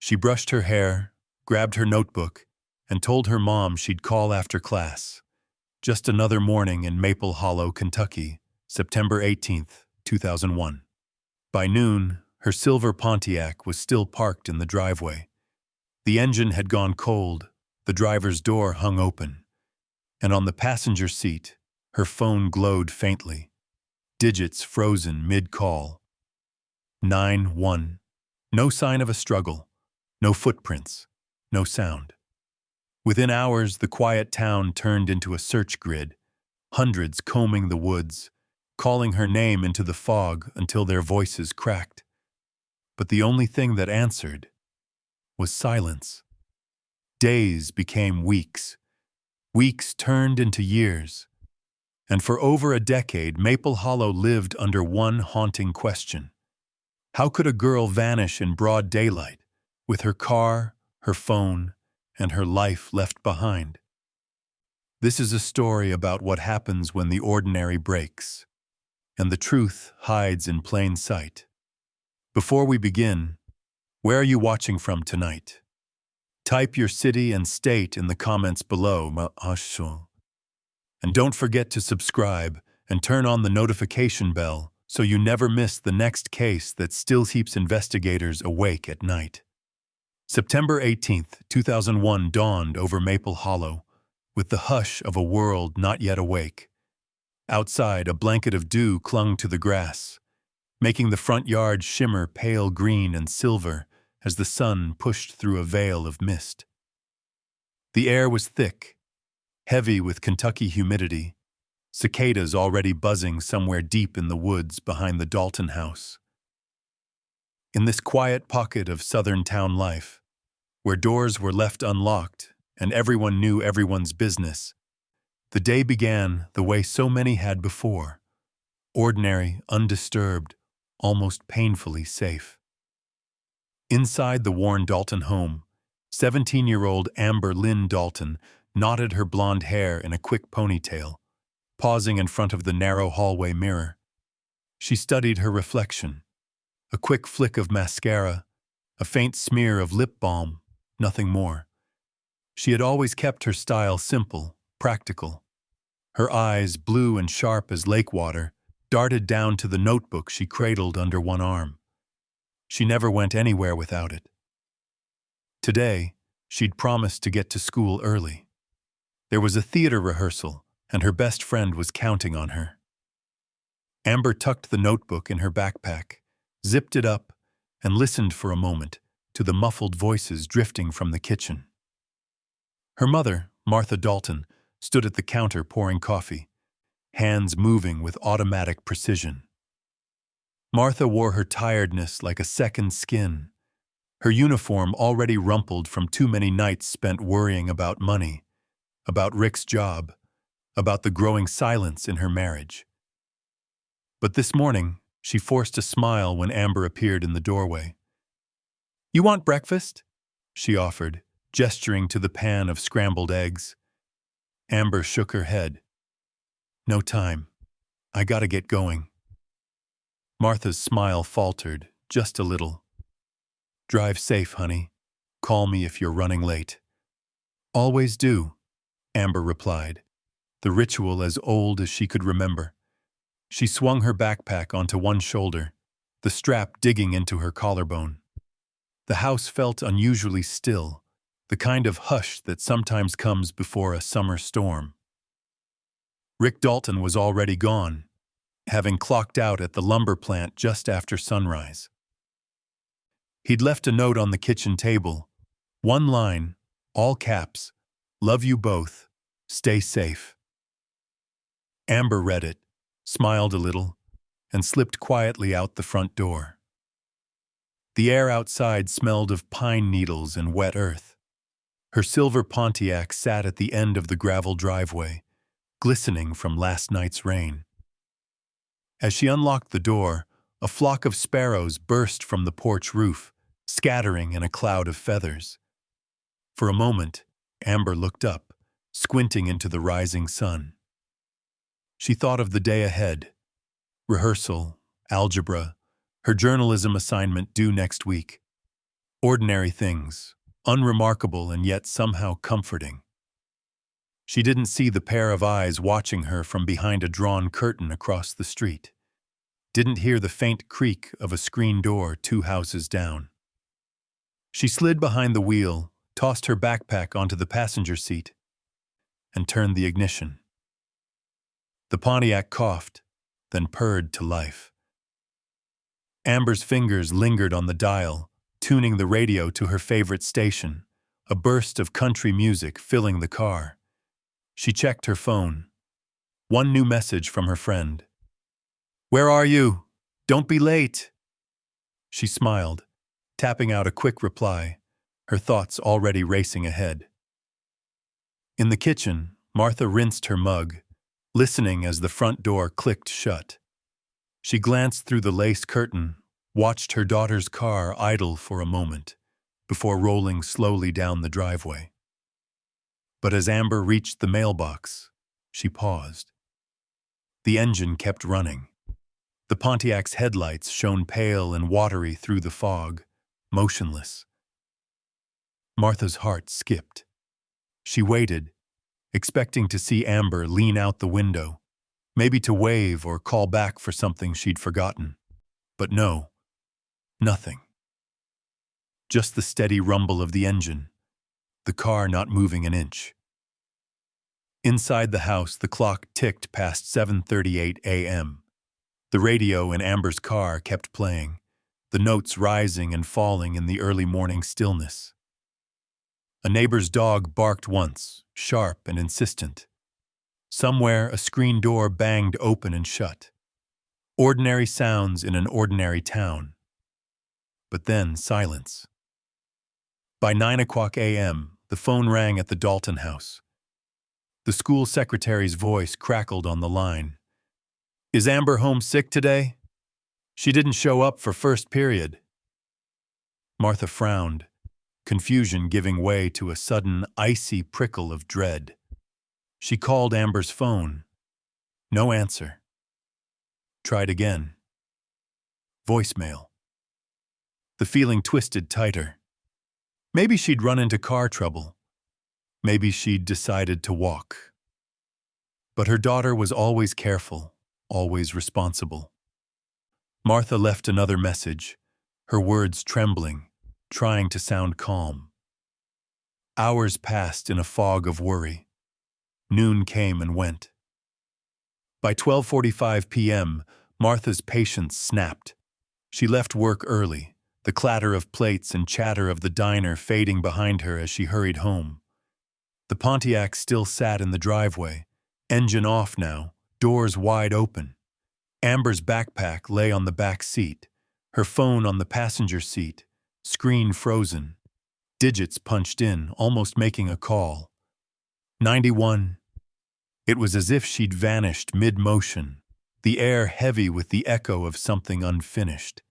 She brushed her hair, grabbed her notebook, and told her mom she'd call after class. Just another morning in Maple Hollow, Kentucky, September 18th, 2001. By noon, her silver Pontiac was still parked in the driveway. The engine had gone cold, the driver's door hung open, and on the passenger seat, her phone glowed faintly. Digits frozen mid-call. 9-1. No sign of a struggle, no footprints, no sound. Within hours, the quiet town turned into a search grid, hundreds combing the woods, calling her name into the fog until their voices cracked. But the only thing that answered was silence. Days became weeks. Weeks turned into years. And for over a decade, Maple Hollow lived under one haunting question. How could a girl vanish in broad daylight, with her car, her phone, and her life left behind? This is a story about what happens when the ordinary breaks, and the truth hides in plain sight. Before we begin, where are you watching from tonight? Type your city and state in the comments below. And don't forget to subscribe and turn on the notification bell so you never miss the next case that still keeps investigators awake at night. September 18th, 2001 dawned over Maple Hollow with the hush of a world not yet awake. Outside, a blanket of dew clung to the grass, making the front yard shimmer pale green and silver as the sun pushed through a veil of mist. The air was thick, heavy with Kentucky humidity, cicadas already buzzing somewhere deep in the woods behind the Dalton house. In this quiet pocket of southern town life, where doors were left unlocked and everyone knew everyone's business, the day began the way so many had before: ordinary, undisturbed, almost painfully safe. Inside the worn Dalton home, 17-year-old Amber Lynne Dalton knotted her blonde hair in a quick ponytail, pausing in front of the narrow hallway mirror. She studied her reflection. A quick flick of mascara, a faint smear of lip balm, nothing more. She had always kept her style simple, practical. Her eyes, blue and sharp as lake water, darted down to the notebook she cradled under one arm. She never went anywhere without it. Today, she'd promised to get to school early. There was a theater rehearsal, and her best friend was counting on her. Amber tucked the notebook in her backpack, zipped it up, and listened for a moment to the muffled voices drifting from the kitchen. Her mother, Martha Dalton, stood at the counter pouring coffee, hands moving with automatic precision. Martha wore her tiredness like a second skin, her uniform already rumpled from too many nights spent worrying about money, about Rick's job, about the growing silence in her marriage. But this morning, she forced a smile when Amber appeared in the doorway. "You want breakfast?" she offered, gesturing to the pan of scrambled eggs. Amber shook her head. "No time. I gotta get going." Martha's smile faltered, just a little. "Drive safe, honey. Call me if you're running late." "Always do," Amber replied, the ritual as old as she could remember. She swung her backpack onto one shoulder, the strap digging into her collarbone. The house felt unusually still, the kind of hush that sometimes comes before a summer storm. Rick Dalton was already gone, having clocked out at the lumber plant just after sunrise. He'd left a note on the kitchen table, one line, all caps, "Love you both, stay safe." Amber read it, smiled a little, and slipped quietly out the front door. The air outside smelled of pine needles and wet earth. Her silver Pontiac sat at the end of the gravel driveway, glistening from last night's rain. As she unlocked the door, a flock of sparrows burst from the porch roof, scattering in a cloud of feathers. For a moment, Amber looked up, squinting into the rising sun. She thought of the day ahead: rehearsal, algebra, her journalism assignment due next week. Ordinary things, unremarkable and yet somehow comforting. She didn't see the pair of eyes watching her from behind a drawn curtain across the street. Didn't hear the faint creak of a screen door 2 houses down. She slid behind the wheel, tossed her backpack onto the passenger seat, and turned the ignition. The Pontiac coughed, then purred to life. Amber's fingers lingered on the dial, tuning the radio to her favorite station, a burst of country music filling the car. She checked her phone. One new message from her friend. "Where are you? Don't be late." She smiled, tapping out a quick reply, her thoughts already racing ahead. In the kitchen, Martha rinsed her mug, listening as the front door clicked shut. She glanced through the lace curtain, watched her daughter's car idle for a moment, before rolling slowly down the driveway. But as Amber reached the mailbox, she paused. The engine kept running. The Pontiac's headlights shone pale and watery through the fog, motionless. Martha's heart skipped. She waited, expecting to see Amber lean out the window, maybe to wave or call back for something she'd forgotten. But no, nothing. Just the steady rumble of the engine, the car not moving an inch. Inside the house, the clock ticked past 7:38 a.m. The radio in Amber's car kept playing, the notes rising and falling in the early morning stillness. A neighbor's dog barked once, sharp and insistent. Somewhere, a screen door banged open and shut. Ordinary sounds in an ordinary town. But then silence. By 9 a.m., the phone rang at the Dalton house. The school secretary's voice crackled on the line. "Is Amber home sick today? She didn't show up for first period." Martha frowned, confusion giving way to a sudden icy prickle of dread. She called Amber's phone. No answer. Tried again. Voicemail. The feeling twisted tighter. Maybe she'd run into car trouble. Maybe she'd decided to walk. But her daughter was always careful, always responsible. Martha left another message, her words trembling, trying to sound calm. Hours passed in a fog of worry. Noon came and went. By 12:45 p.m., Martha's patience snapped. She left work early, the clatter of plates and chatter of the diner fading behind her as she hurried home. The Pontiac still sat in the driveway, engine off now, doors wide open. Amber's backpack lay on the back seat, her phone on the passenger seat, screen frozen, digits punched in, almost making a call. 91. It was as if she'd vanished mid-motion, the air heavy with the echo of something unfinished.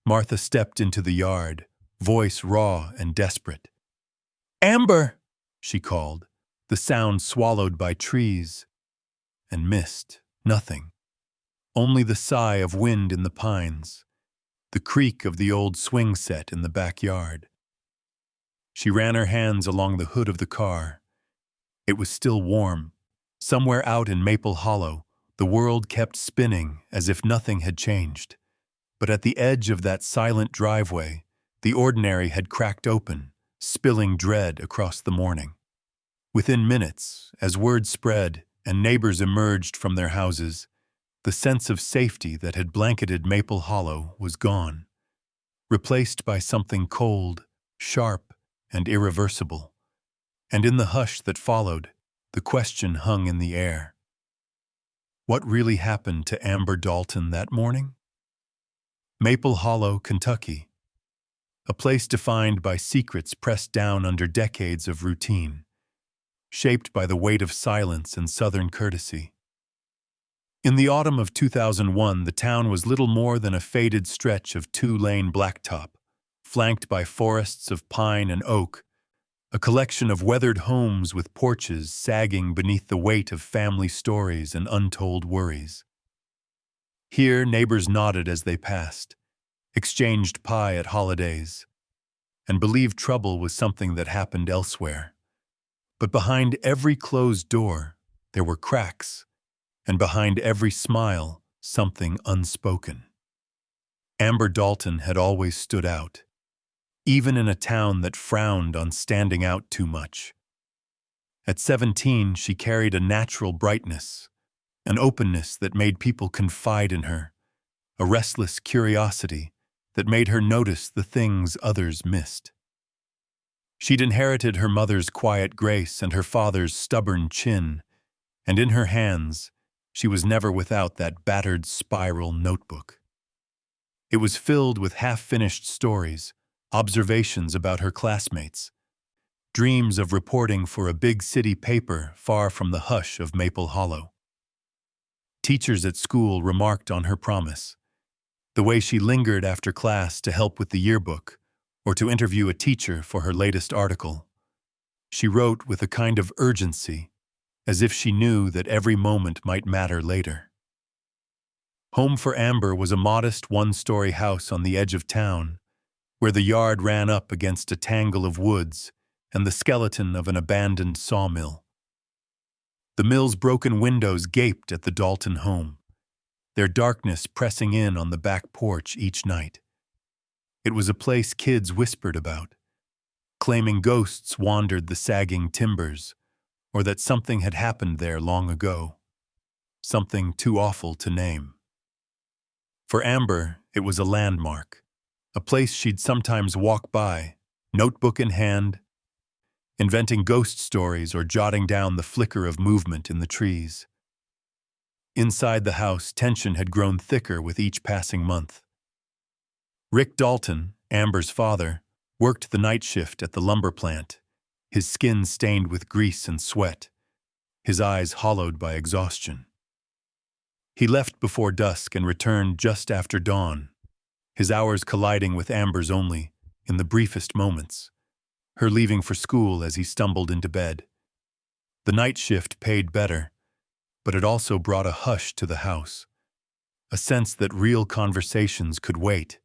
Martha stepped into the yard, voice raw and desperate. "Amber!" she called, the sound swallowed by trees and mist. Nothing. Only the sigh of wind in the pines, the creak of the old swing set in the backyard. She ran her hands along the hood of the car. It was still warm. Somewhere out in Maple Hollow, the world kept spinning as if nothing had changed. But at the edge of that silent driveway, the ordinary had cracked open, spilling dread across the morning. Within minutes, as word spread and neighbors emerged from their houses, the sense of safety that had blanketed Maple Hollow was gone, replaced by something cold, sharp, and irreversible. And in the hush that followed, the question hung in the air. What really happened to Amber Dalton that morning? Maple Hollow, Kentucky, a place defined by secrets pressed down under decades of routine, shaped by the weight of silence and Southern courtesy. In the autumn of 2001, the town was little more than a faded stretch of two-lane blacktop, flanked by forests of pine and oak, a collection of weathered homes with porches sagging beneath the weight of family stories and untold worries. Here, neighbors nodded as they passed, exchanged pie at holidays, and believed trouble was something that happened elsewhere. But behind every closed door, there were cracks, and behind every smile, something unspoken. Amber Dalton had always stood out, even in a town that frowned on standing out too much. At 17, she carried a natural brightness, an openness that made people confide in her, a restless curiosity that made her notice the things others missed. She'd inherited her mother's quiet grace and her father's stubborn chin, and in her hands, she was never without that battered spiral notebook. It was filled with half-finished stories, observations about her classmates, dreams of reporting for a big city paper far from the hush of Maple Hollow. Teachers at school remarked on her promise, the way she lingered after class to help with the yearbook or to interview a teacher for her latest article. She wrote with a kind of urgency, as if she knew that every moment might matter later. Home for Amber was a modest one-story house on the edge of town, where the yard ran up against a tangle of woods and the skeleton of an abandoned sawmill. The mill's broken windows gaped at the Dalton home, their darkness pressing in on the back porch each night. It was a place kids whispered about, claiming ghosts wandered the sagging timbers, or that something had happened there long ago, something too awful to name. For Amber, it was a landmark, a place she'd sometimes walk by, notebook in hand, inventing ghost stories or jotting down the flicker of movement in the trees. Inside the house, tension had grown thicker with each passing month. Rick Dalton, Amber's father, worked the night shift at the lumber plant, his skin stained with grease and sweat, his eyes hollowed by exhaustion. He left before dusk and returned just after dawn, his hours colliding with Amber's only in the briefest moments, her leaving for school as he stumbled into bed. The night shift paid better, but it also brought a hush to the house, a sense that real conversations could wait,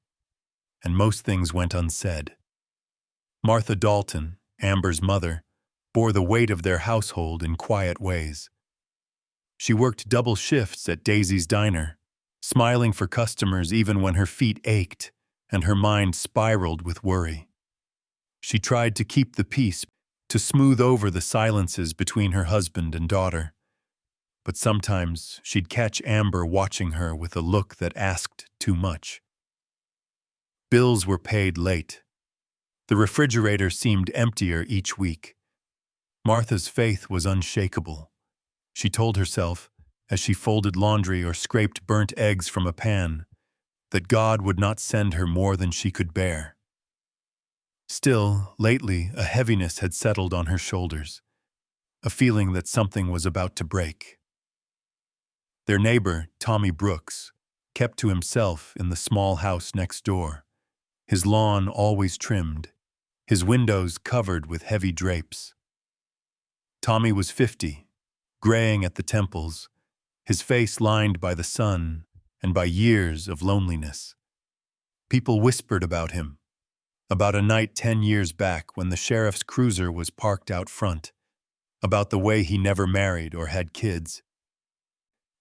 and most things went unsaid. Martha Dalton, Amber's mother, bore the weight of their household in quiet ways. She worked double shifts at Daisy's Diner, smiling for customers even when her feet ached and her mind spiraled with worry. She tried to keep the peace, to smooth over the silences between her husband and daughter. But sometimes she'd catch Amber watching her with a look that asked too much. Bills were paid late. The refrigerator seemed emptier each week. Martha's faith was unshakable. She told herself, as she folded laundry or scraped burnt eggs from a pan, that God would not send her more than she could bear. Still, lately, a heaviness had settled on her shoulders, a feeling that something was about to break. Their neighbor, Tommy Brooks, kept to himself in the small house next door, his lawn always trimmed, his windows covered with heavy drapes. Tommy was 50, graying at the temples, his face lined by the sun and by years of loneliness. People whispered about him, about a night 10 years back when the sheriff's cruiser was parked out front, about the way he never married or had kids.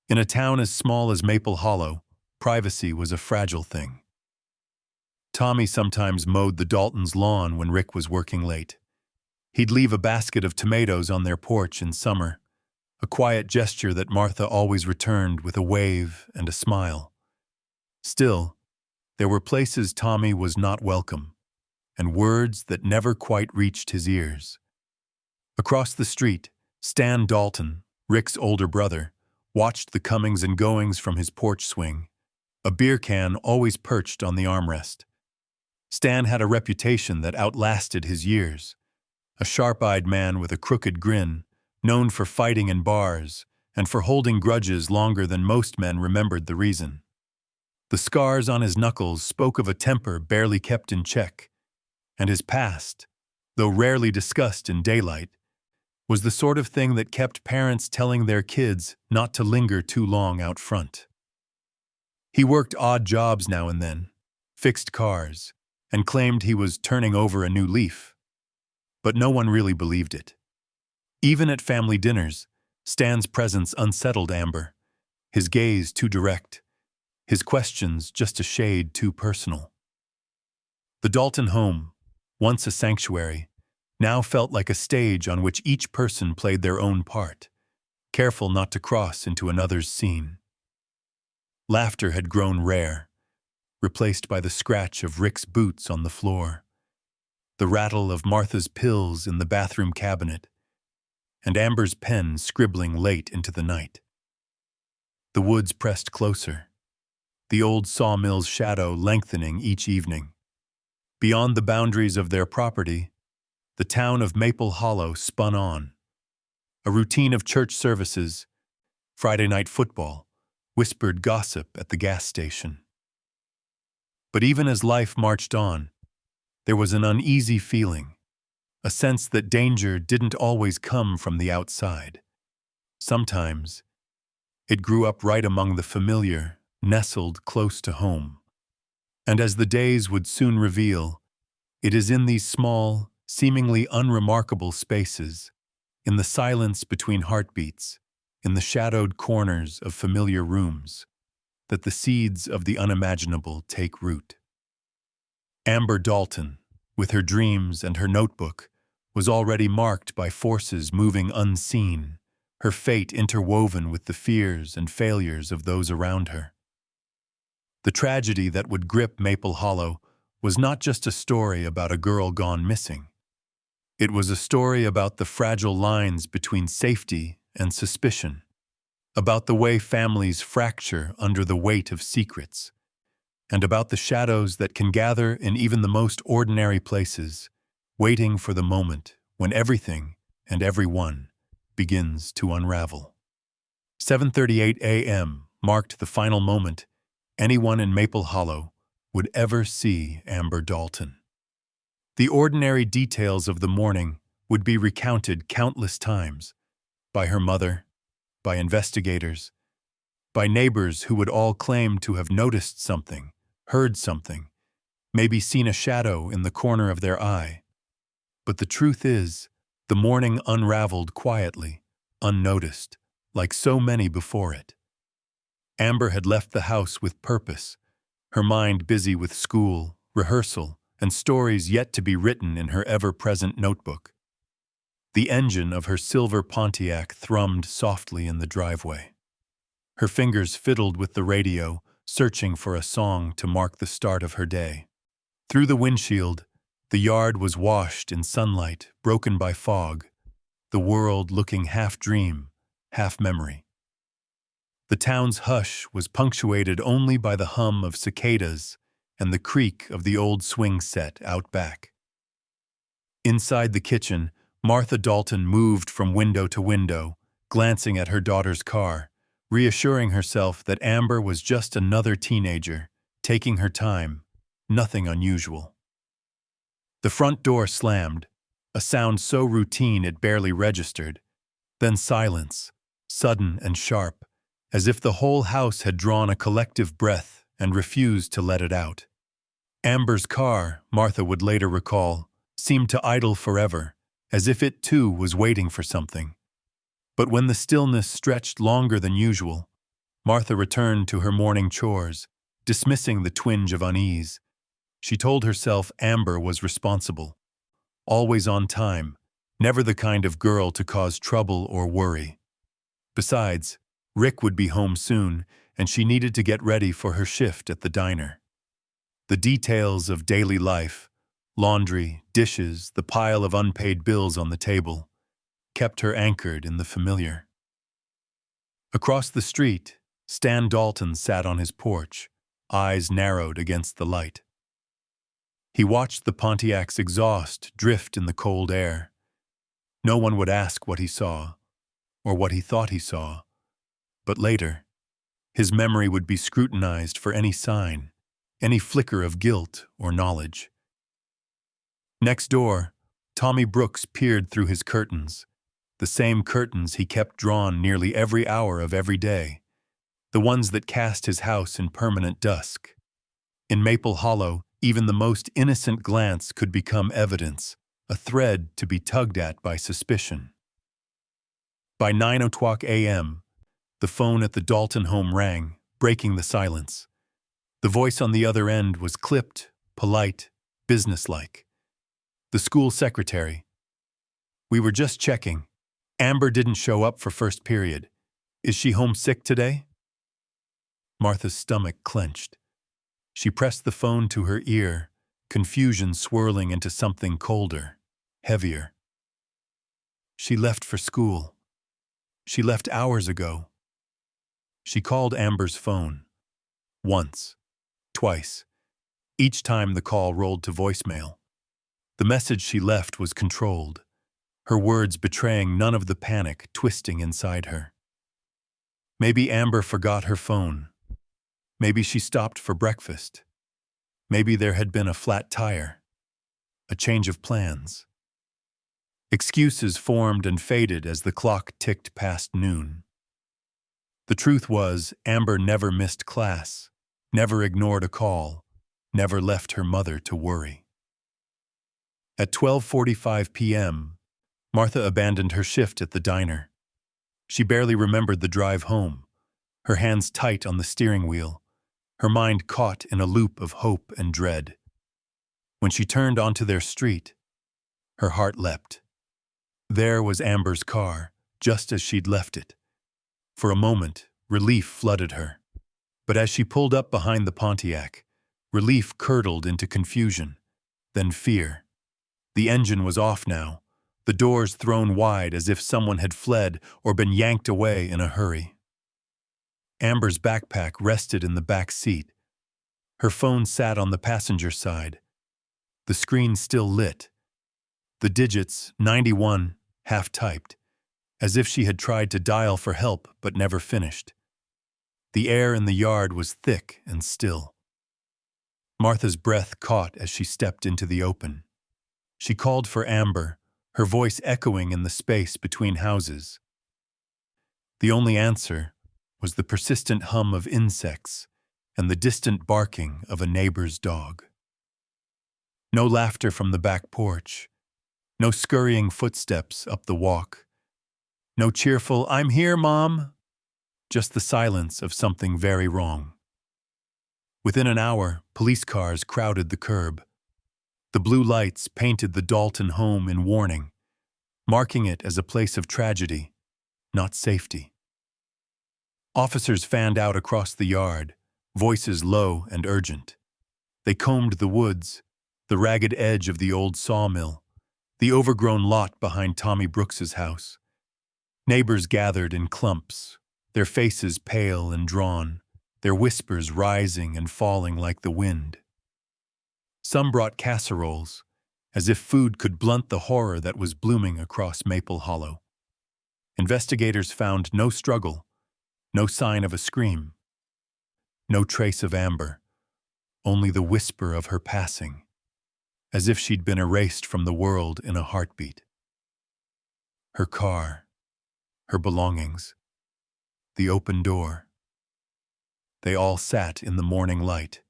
In a town as small as Maple Hollow, privacy was a fragile thing. Tommy sometimes mowed the Daltons' lawn when Rick was working late. He'd leave a basket of tomatoes on their porch in summer, a quiet gesture that Martha always returned with a wave and a smile. Still, there were places Tommy was not welcome, and words that never quite reached his ears. Across the street, Stan Dalton, Rick's older brother, watched the comings and goings from his porch swing, a beer can always perched on the armrest. Stan had a reputation that outlasted his years, a sharp-eyed man with a crooked grin, known for fighting in bars and for holding grudges longer than most men remembered the reason. The scars on his knuckles spoke of a temper barely kept in check, and his past, though rarely discussed in daylight, was the sort of thing that kept parents telling their kids not to linger too long out front. He worked odd jobs now and then, fixed cars, and claimed he was turning over a new leaf. But no one really believed it. Even at family dinners, Stan's presence unsettled Amber, his gaze too direct, his questions just a shade too personal. The Dalton home, once a sanctuary, now felt like a stage on which each person played their own part, careful not to cross into another's scene. Laughter had grown rare, replaced by the scratch of Rick's boots on the floor, the rattle of Martha's pills in the bathroom cabinet, and Amber's pen scribbling late into the night. The woods pressed closer, the old sawmill's shadow lengthening each evening. Beyond the boundaries of their property, the town of Maple Hollow spun on. A routine of church services, Friday night football, whispered gossip at the gas station. But even as life marched on, there was an uneasy feeling, a sense that danger didn't always come from the outside. Sometimes, it grew up right among the familiar, nestled close to home. And as the days would soon reveal, it is in these small, seemingly unremarkable spaces, in the silence between heartbeats, in the shadowed corners of familiar rooms, that the seeds of the unimaginable take root. Amber Dalton, with her dreams and her notebook, was already marked by forces moving unseen, her fate interwoven with the fears and failures of those around her. The tragedy that would grip Maple Hollow was not just a story about a girl gone missing. It was a story about the fragile lines between safety and suspicion, about the way families fracture under the weight of secrets, and about the shadows that can gather in even the most ordinary places, waiting for the moment when everything and everyone begins to unravel. 7:38 a.m. marked the final moment anyone in Maple Hollow would ever see Amber Dalton. The ordinary details of the morning would be recounted countless times by her mother, by investigators, by neighbors who would all claim to have noticed something, heard something, maybe seen a shadow in the corner of their eye. But the truth is, the morning unraveled quietly, unnoticed, like so many before it. Amber had left the house with purpose, her mind busy with school, rehearsal, and stories yet to be written in her ever-present notebook. The engine of her silver Pontiac thrummed softly in the driveway. Her fingers fiddled with the radio, searching for a song to mark the start of her day. Through the windshield, the yard was washed in sunlight, broken by fog, the world looking half dream, half memory. The town's hush was punctuated only by the hum of cicadas and the creak of the old swing set out back. Inside the kitchen, Martha Dalton moved from window to window, glancing at her daughter's car, reassuring herself that Amber was just another teenager, taking her time, nothing unusual. The front door slammed, a sound so routine it barely registered, then silence, sudden and sharp, as if the whole house had drawn a collective breath and refused to let it out. Amber's car, Martha would later recall, seemed to idle forever, as if it too was waiting for something. But when the stillness stretched longer than usual, Martha returned to her morning chores, dismissing the twinge of unease. She told herself Amber was responsible, always on time, never the kind of girl to cause trouble or worry. Besides, Rick would be home soon, and she needed to get ready for her shift at the diner. The details of daily life, laundry, dishes, the pile of unpaid bills on the table, kept her anchored in the familiar. Across the street, Stan Dalton sat on his porch, eyes narrowed against the light. He watched the Pontiac's exhaust drift in the cold air. No one would ask what he saw, or what he thought he saw. But later, his memory would be scrutinized for any sign, any flicker of guilt or knowledge. Next door, Tommy Brooks peered through his curtains, the same curtains he kept drawn nearly every hour of every day, the ones that cast his house in permanent dusk. In Maple Hollow, Even the most innocent glance could become evidence, a thread to be tugged at by suspicion. By 9 o'clock a.m., the phone at the Dalton home rang, breaking the silence. The voice on the other end was clipped, polite, businesslike. The school secretary. "We were just checking. Amber didn't show up for first period. Is she homesick today?" Martha's stomach clenched. She pressed the phone to her ear, confusion swirling into something colder, heavier. "She left for school. She left hours ago." She called Amber's phone. Once. Twice. Each time the call rolled to voicemail. The message she left was controlled, her words betraying none of the panic twisting inside her. Maybe Amber forgot her phone. Maybe she stopped for breakfast. Maybe there had been a flat tire. A change of plans. Excuses formed and faded as the clock ticked past noon. The truth was, Amber never missed class, never ignored a call, never left her mother to worry. At 12:45 p.m., Martha abandoned her shift at the diner. She barely remembered the drive home, her hands tight on the steering wheel, her mind caught in a loop of hope and dread. When she turned onto their street, her heart leapt. There was Amber's car, just as she'd left it. For a moment, relief flooded her. But as she pulled up behind the Pontiac, relief curdled into confusion, then fear. The engine was off now, the doors thrown wide as if someone had fled or been yanked away in a hurry. Amber's backpack rested in the back seat. Her phone sat on the passenger side. The screen still lit. The digits, 91, half-typed, as if she had tried to dial for help but never finished. The air in the yard was thick and still. Martha's breath caught as she stepped into the open. She called for Amber, her voice echoing in the space between houses. The only answer was the persistent hum of insects and the distant barking of a neighbor's dog. No laughter from the back porch, no scurrying footsteps up the walk, no cheerful, "I'm here, Mom," just the silence of something very wrong. Within an hour, police cars crowded the curb. The blue lights painted the Dalton home in warning, marking it as a place of tragedy, not safety. Officers fanned out across the yard, voices low and urgent. They combed the woods, the ragged edge of the old sawmill, the overgrown lot behind Tommy Brooks's house. Neighbors gathered in clumps, their faces pale and drawn, their whispers rising and falling like the wind. Some brought casseroles, as if food could blunt the horror that was blooming across Maple Hollow. Investigators found no struggle, no sign of a scream, no trace of Amber, only the whisper of her passing, as if she'd been erased from the world in a heartbeat. Her car, her belongings, the open door. They all sat in the morning light,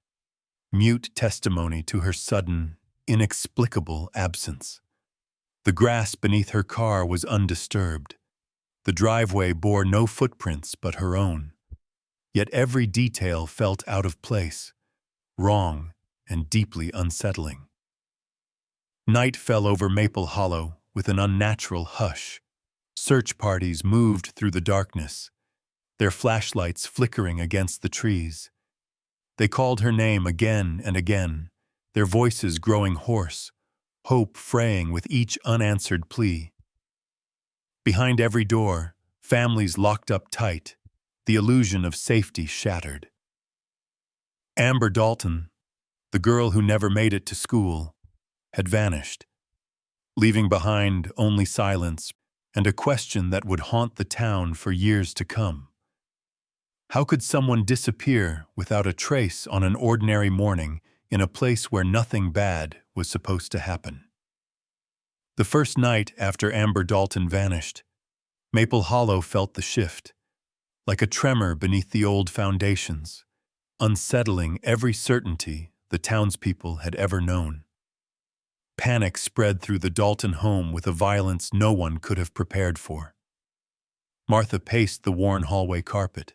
mute testimony to her sudden, inexplicable absence. The grass beneath her car was undisturbed. The driveway bore no footprints but her own. Yet every detail felt out of place, wrong, and deeply unsettling. Night fell over Maple Hollow with an unnatural hush. Search parties moved through the darkness, their flashlights flickering against the trees. They called her name again and again, their voices growing hoarse, hope fraying with each unanswered plea. Behind every door, families locked up tight, the illusion of safety shattered. Amber Dalton, the girl who never made it to school, had vanished, leaving behind only silence and a question that would haunt the town for years to come. How could someone disappear without a trace on an ordinary morning in a place where nothing bad was supposed to happen? The first night after Amber Dalton vanished, Maple Hollow felt the shift, like a tremor beneath the old foundations, unsettling every certainty the townspeople had ever known. Panic spread through the Dalton home with a violence no one could have prepared for. Martha paced the worn hallway carpet,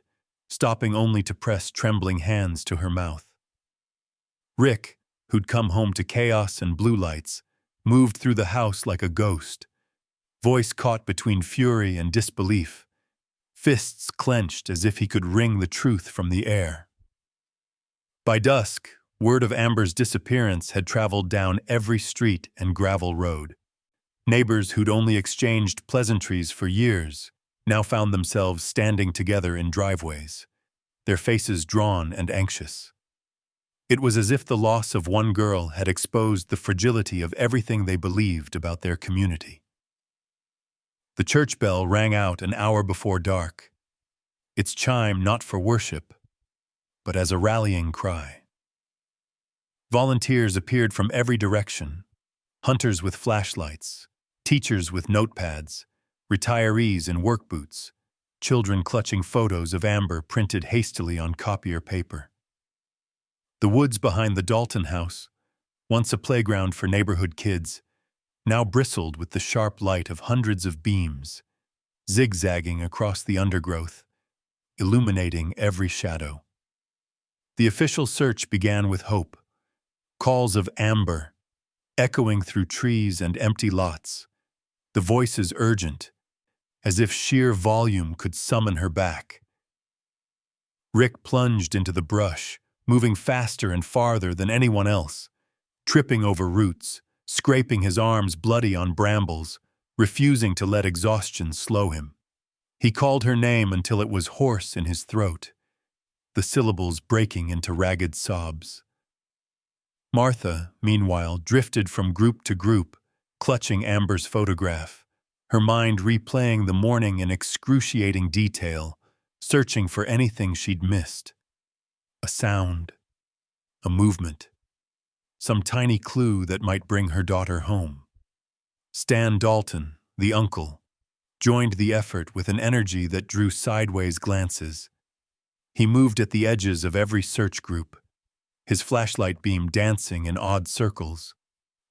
stopping only to press trembling hands to her mouth. Rick, who'd come home to chaos and blue lights, moved through the house like a ghost, voice caught between fury and disbelief, fists clenched as if he could wring the truth from the air. By dusk, word of Amber's disappearance had traveled down every street and gravel road. Neighbors who'd only exchanged pleasantries for years now found themselves standing together in driveways, their faces drawn and anxious. It was as if the loss of one girl had exposed the fragility of everything they believed about their community. The church bell rang out an hour before dark, its chime not for worship, but as a rallying cry. Volunteers appeared from every direction, hunters with flashlights, teachers with notepads, retirees in work boots, children clutching photos of Amber printed hastily on copier paper. The woods behind the Dalton house, once a playground for neighborhood kids, now bristled with the sharp light of hundreds of beams, zigzagging across the undergrowth, illuminating every shadow. The official search began with hope, calls of Amber, echoing through trees and empty lots, the voices urgent, as if sheer volume could summon her back. Rick plunged into the brush, moving faster and farther than anyone else, tripping over roots, scraping his arms bloody on brambles, refusing to let exhaustion slow him. He called her name until it was hoarse in his throat, the syllables breaking into ragged sobs. Martha, meanwhile, drifted from group to group, clutching Amber's photograph, her mind replaying the morning in excruciating detail, searching for anything she'd missed. A sound, a movement, some tiny clue that might bring her daughter home. Stan Dalton, the uncle, joined the effort with an energy that drew sideways glances. He moved at the edges of every search group, his flashlight beam dancing in odd circles,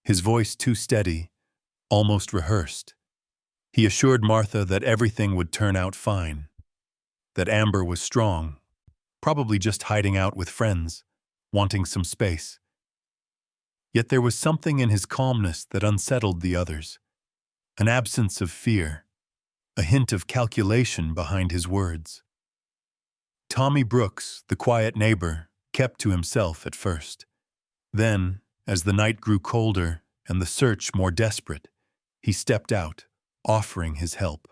his voice too steady, almost rehearsed. He assured Martha that everything would turn out fine, that Amber was strong, probably just hiding out with friends, wanting some space. Yet there was something in his calmness that unsettled the others, an absence of fear, a hint of calculation behind his words. Tommy Brooks, the quiet neighbor, kept to himself at first. Then, as the night grew colder and the search more desperate, he stepped out, offering his help.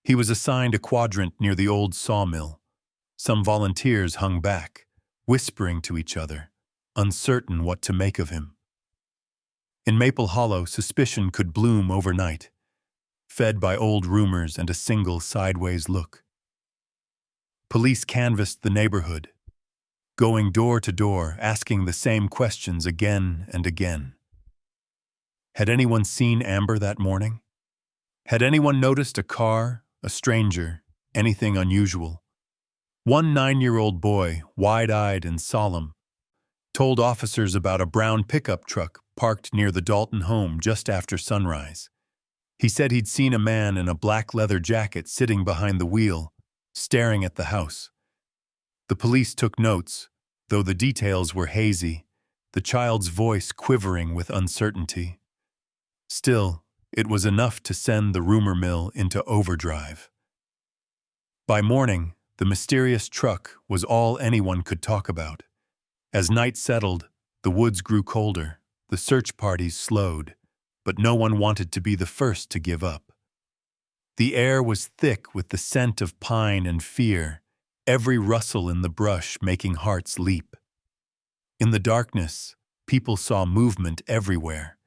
He was assigned a quadrant near the old sawmill. Some volunteers hung back, whispering to each other, uncertain what to make of him. In Maple Hollow, suspicion could bloom overnight, fed by old rumors and a single sideways look. Police canvassed the neighborhood, going door to door, asking the same questions again and again. Had anyone seen Amber that morning? Had anyone noticed a car, a stranger, anything unusual? One 9-year-old boy, wide-eyed and solemn, told officers about a brown pickup truck parked near the Dalton home just after sunrise. He said he'd seen a man in a black leather jacket sitting behind the wheel, staring at the house. The police took notes, though the details were hazy, the child's voice quivering with uncertainty. Still, it was enough to send the rumor mill into overdrive. By morning, the mysterious truck was all anyone could talk about. As night settled, the woods grew colder, the search parties slowed, but no one wanted to be the first to give up. The air was thick with the scent of pine and fear, every rustle in the brush making hearts leap. In the darkness, people saw movement everywhere,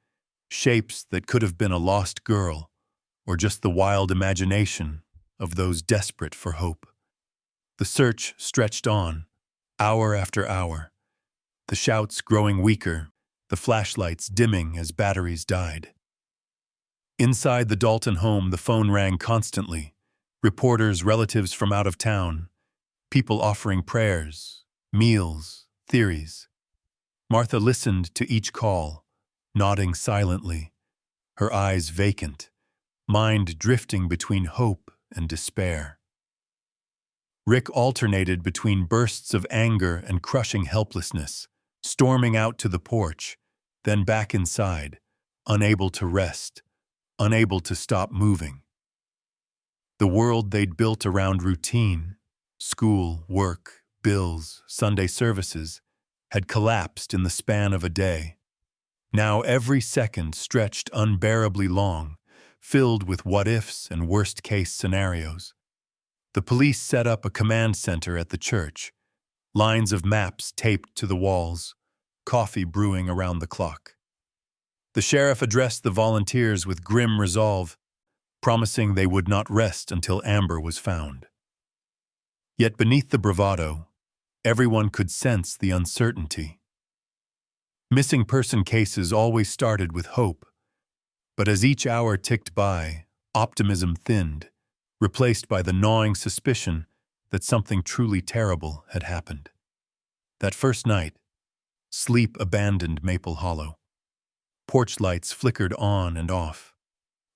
shapes that could have been a lost girl, or just the wild imagination of those desperate for hope. The search stretched on, hour after hour, the shouts growing weaker, the flashlights dimming as batteries died. Inside the Dalton home, the phone rang constantly, reporters, relatives from out of town, people offering prayers, meals, theories. Martha listened to each call, nodding silently, her eyes vacant, mind drifting between hope and despair. Rick alternated between bursts of anger and crushing helplessness, storming out to the porch, then back inside, unable to rest, unable to stop moving. The world they'd built around routine, school, work, bills, Sunday services, had collapsed in the span of a day. Now every second stretched unbearably long, filled with what-ifs and worst-case scenarios. The police set up a command center at the church, lines of maps taped to the walls, coffee brewing around the clock. The sheriff addressed the volunteers with grim resolve, promising they would not rest until Amber was found. Yet beneath the bravado, everyone could sense the uncertainty. Missing person cases always started with hope, but as each hour ticked by, optimism thinned, replaced by the gnawing suspicion that something truly terrible had happened. That first night, sleep abandoned Maple Hollow. Porch lights flickered on and off.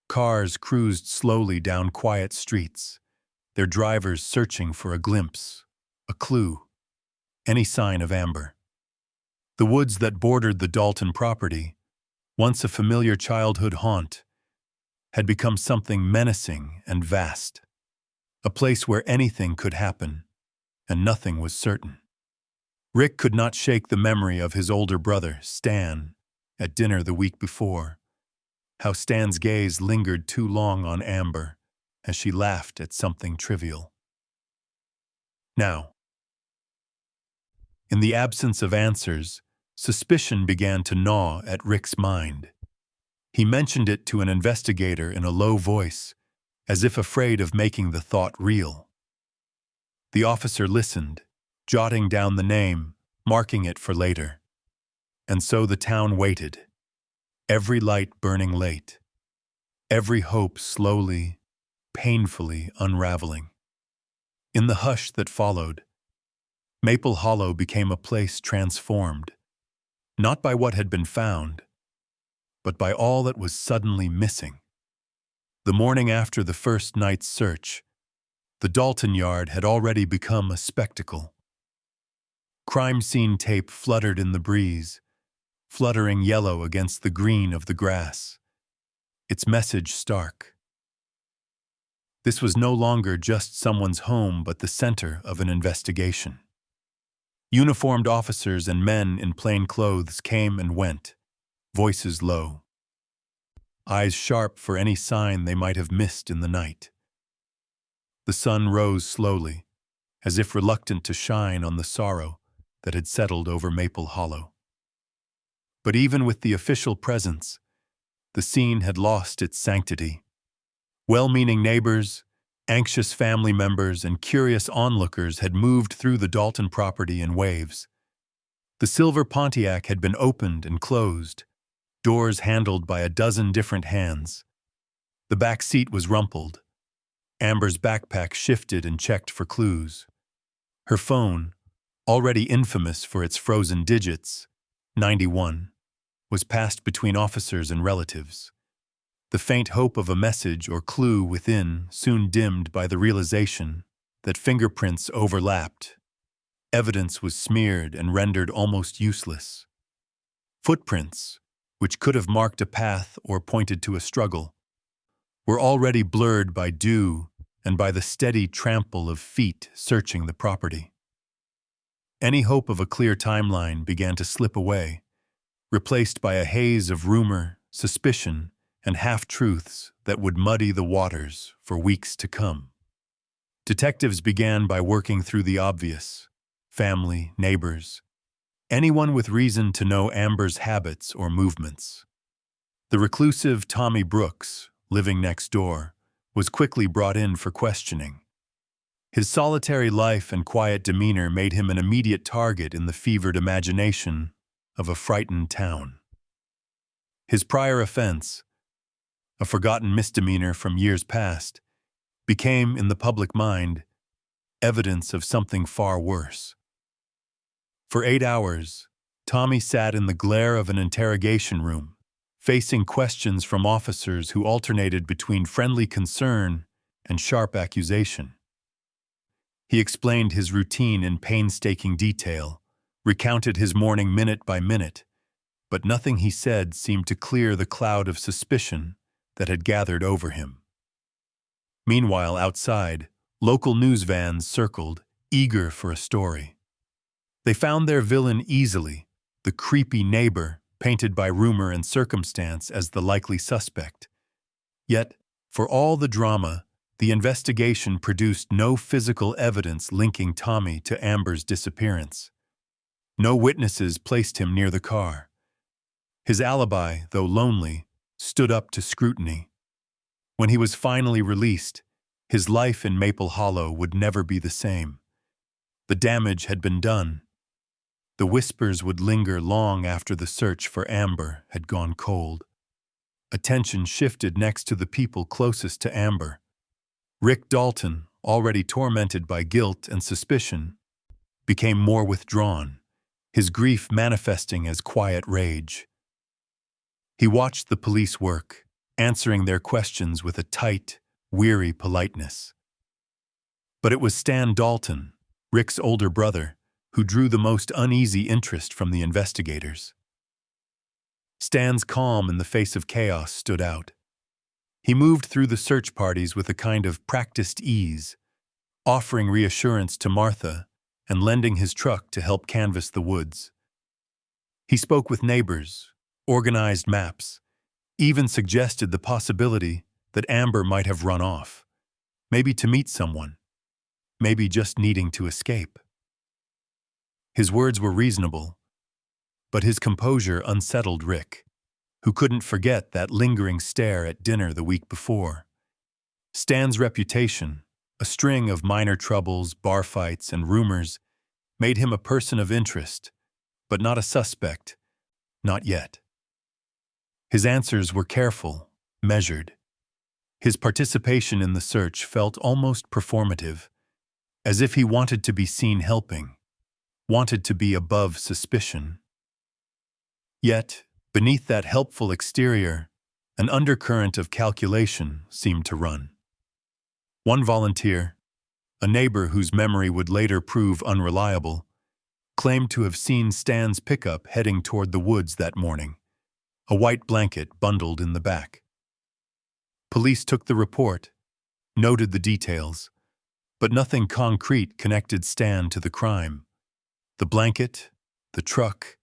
Cars cruised slowly down quiet streets, their drivers searching for a glimpse, a clue, any sign of Amber. The woods that bordered the Dalton property, once a familiar childhood haunt, had become something menacing and vast, a place where anything could happen, and nothing was certain. Rick could not shake the memory of his older brother, Stan, at dinner the week before, how Stan's gaze lingered too long on Amber as she laughed at something trivial. Now, in the absence of answers, suspicion began to gnaw at Rick's mind. He mentioned it to an investigator in a low voice, as if afraid of making the thought real. The officer listened, jotting down the name, marking it for later. And so the town waited, every light burning late, every hope slowly, painfully unraveling. In the hush that followed, Maple Hollow became a place transformed, not by what had been found, but by all that was suddenly missing. The morning after the first night's search, the Dalton yard had already become a spectacle. Crime scene tape fluttered in the breeze, fluttering yellow against the green of the grass, its message stark. This was no longer just someone's home but the center of an investigation. Uniformed officers and men in plain clothes came and went, voices low, eyes sharp for any sign they might have missed in the night. The sun rose slowly, as if reluctant to shine on the sorrow that had settled over Maple Hollow. But even with the official presence, the scene had lost its sanctity. Well-meaning neighbors, anxious family members, and curious onlookers had moved through the Dalton property in waves. The silver Pontiac had been opened and closed, doors handled by a dozen different hands. The back seat was rumpled. Amber's backpack shifted and checked for clues. Her phone, already infamous for its frozen digits, 91, was passed between officers and relatives. The faint hope of a message or clue within soon dimmed by the realization that fingerprints overlapped. Evidence was smeared and rendered almost useless. Footprints, which could have marked a path or pointed to a struggle, were already blurred by dew and by the steady trample of feet searching the property. Any hope of a clear timeline began to slip away, replaced by a haze of rumor, suspicion, and half-truths that would muddy the waters for weeks to come. Detectives began by working through the obvious: family, neighbors, anyone with reason to know Amber's habits or movements. The reclusive Tommy Brooks, living next door, was quickly brought in for questioning. His solitary life and quiet demeanor made him an immediate target in the fevered imagination of a frightened town. His prior offense, a forgotten misdemeanor from years past, became, in the public mind, evidence of something far worse. For 8 hours, Tommy sat in the glare of an interrogation room, facing questions from officers who alternated between friendly concern and sharp accusation. He explained his routine in painstaking detail, recounted his morning minute by minute, but nothing he said seemed to clear the cloud of suspicion that had gathered over him. Meanwhile, outside, local news vans circled, eager for a story. They found their villain easily, the creepy neighbor, painted by rumor and circumstance as the likely suspect. Yet, for all the drama, the investigation produced no physical evidence linking Tommy to Amber's disappearance. No witnesses placed him near the car. His alibi, though lonely, stood up to scrutiny. When he was finally released, his life in Maple Hollow would never be the same. The damage had been done. The whispers would linger long after the search for Amber had gone cold. Attention shifted next to the people closest to Amber. Rick Dalton, already tormented by guilt and suspicion, became more withdrawn, his grief manifesting as quiet rage. He watched the police work, answering their questions with a tight, weary politeness. But it was Stan Dalton, Rick's older brother, who drew the most uneasy interest from the investigators. Stan's calm in the face of chaos stood out. He moved through the search parties with a kind of practiced ease, offering reassurance to Martha and lending his truck to help canvass the woods. He spoke with neighbors, organized maps, even suggested the possibility that Amber might have run off, maybe to meet someone, maybe just needing to escape. His words were reasonable, but his composure unsettled Rick, who couldn't forget that lingering stare at dinner the week before. Stan's reputation, a string of minor troubles, bar fights, and rumors, made him a person of interest, but not a suspect, not yet. His answers were careful, measured. His participation in the search felt almost performative, as if he wanted to be seen helping, wanted to be above suspicion. Yet, beneath that helpful exterior, an undercurrent of calculation seemed to run. One volunteer, a neighbor whose memory would later prove unreliable, claimed to have seen Stan's pickup heading toward the woods that morning, a white blanket bundled in the back. Police took the report, noted the details, but nothing concrete connected Stan to the crime. The blanket, the truck,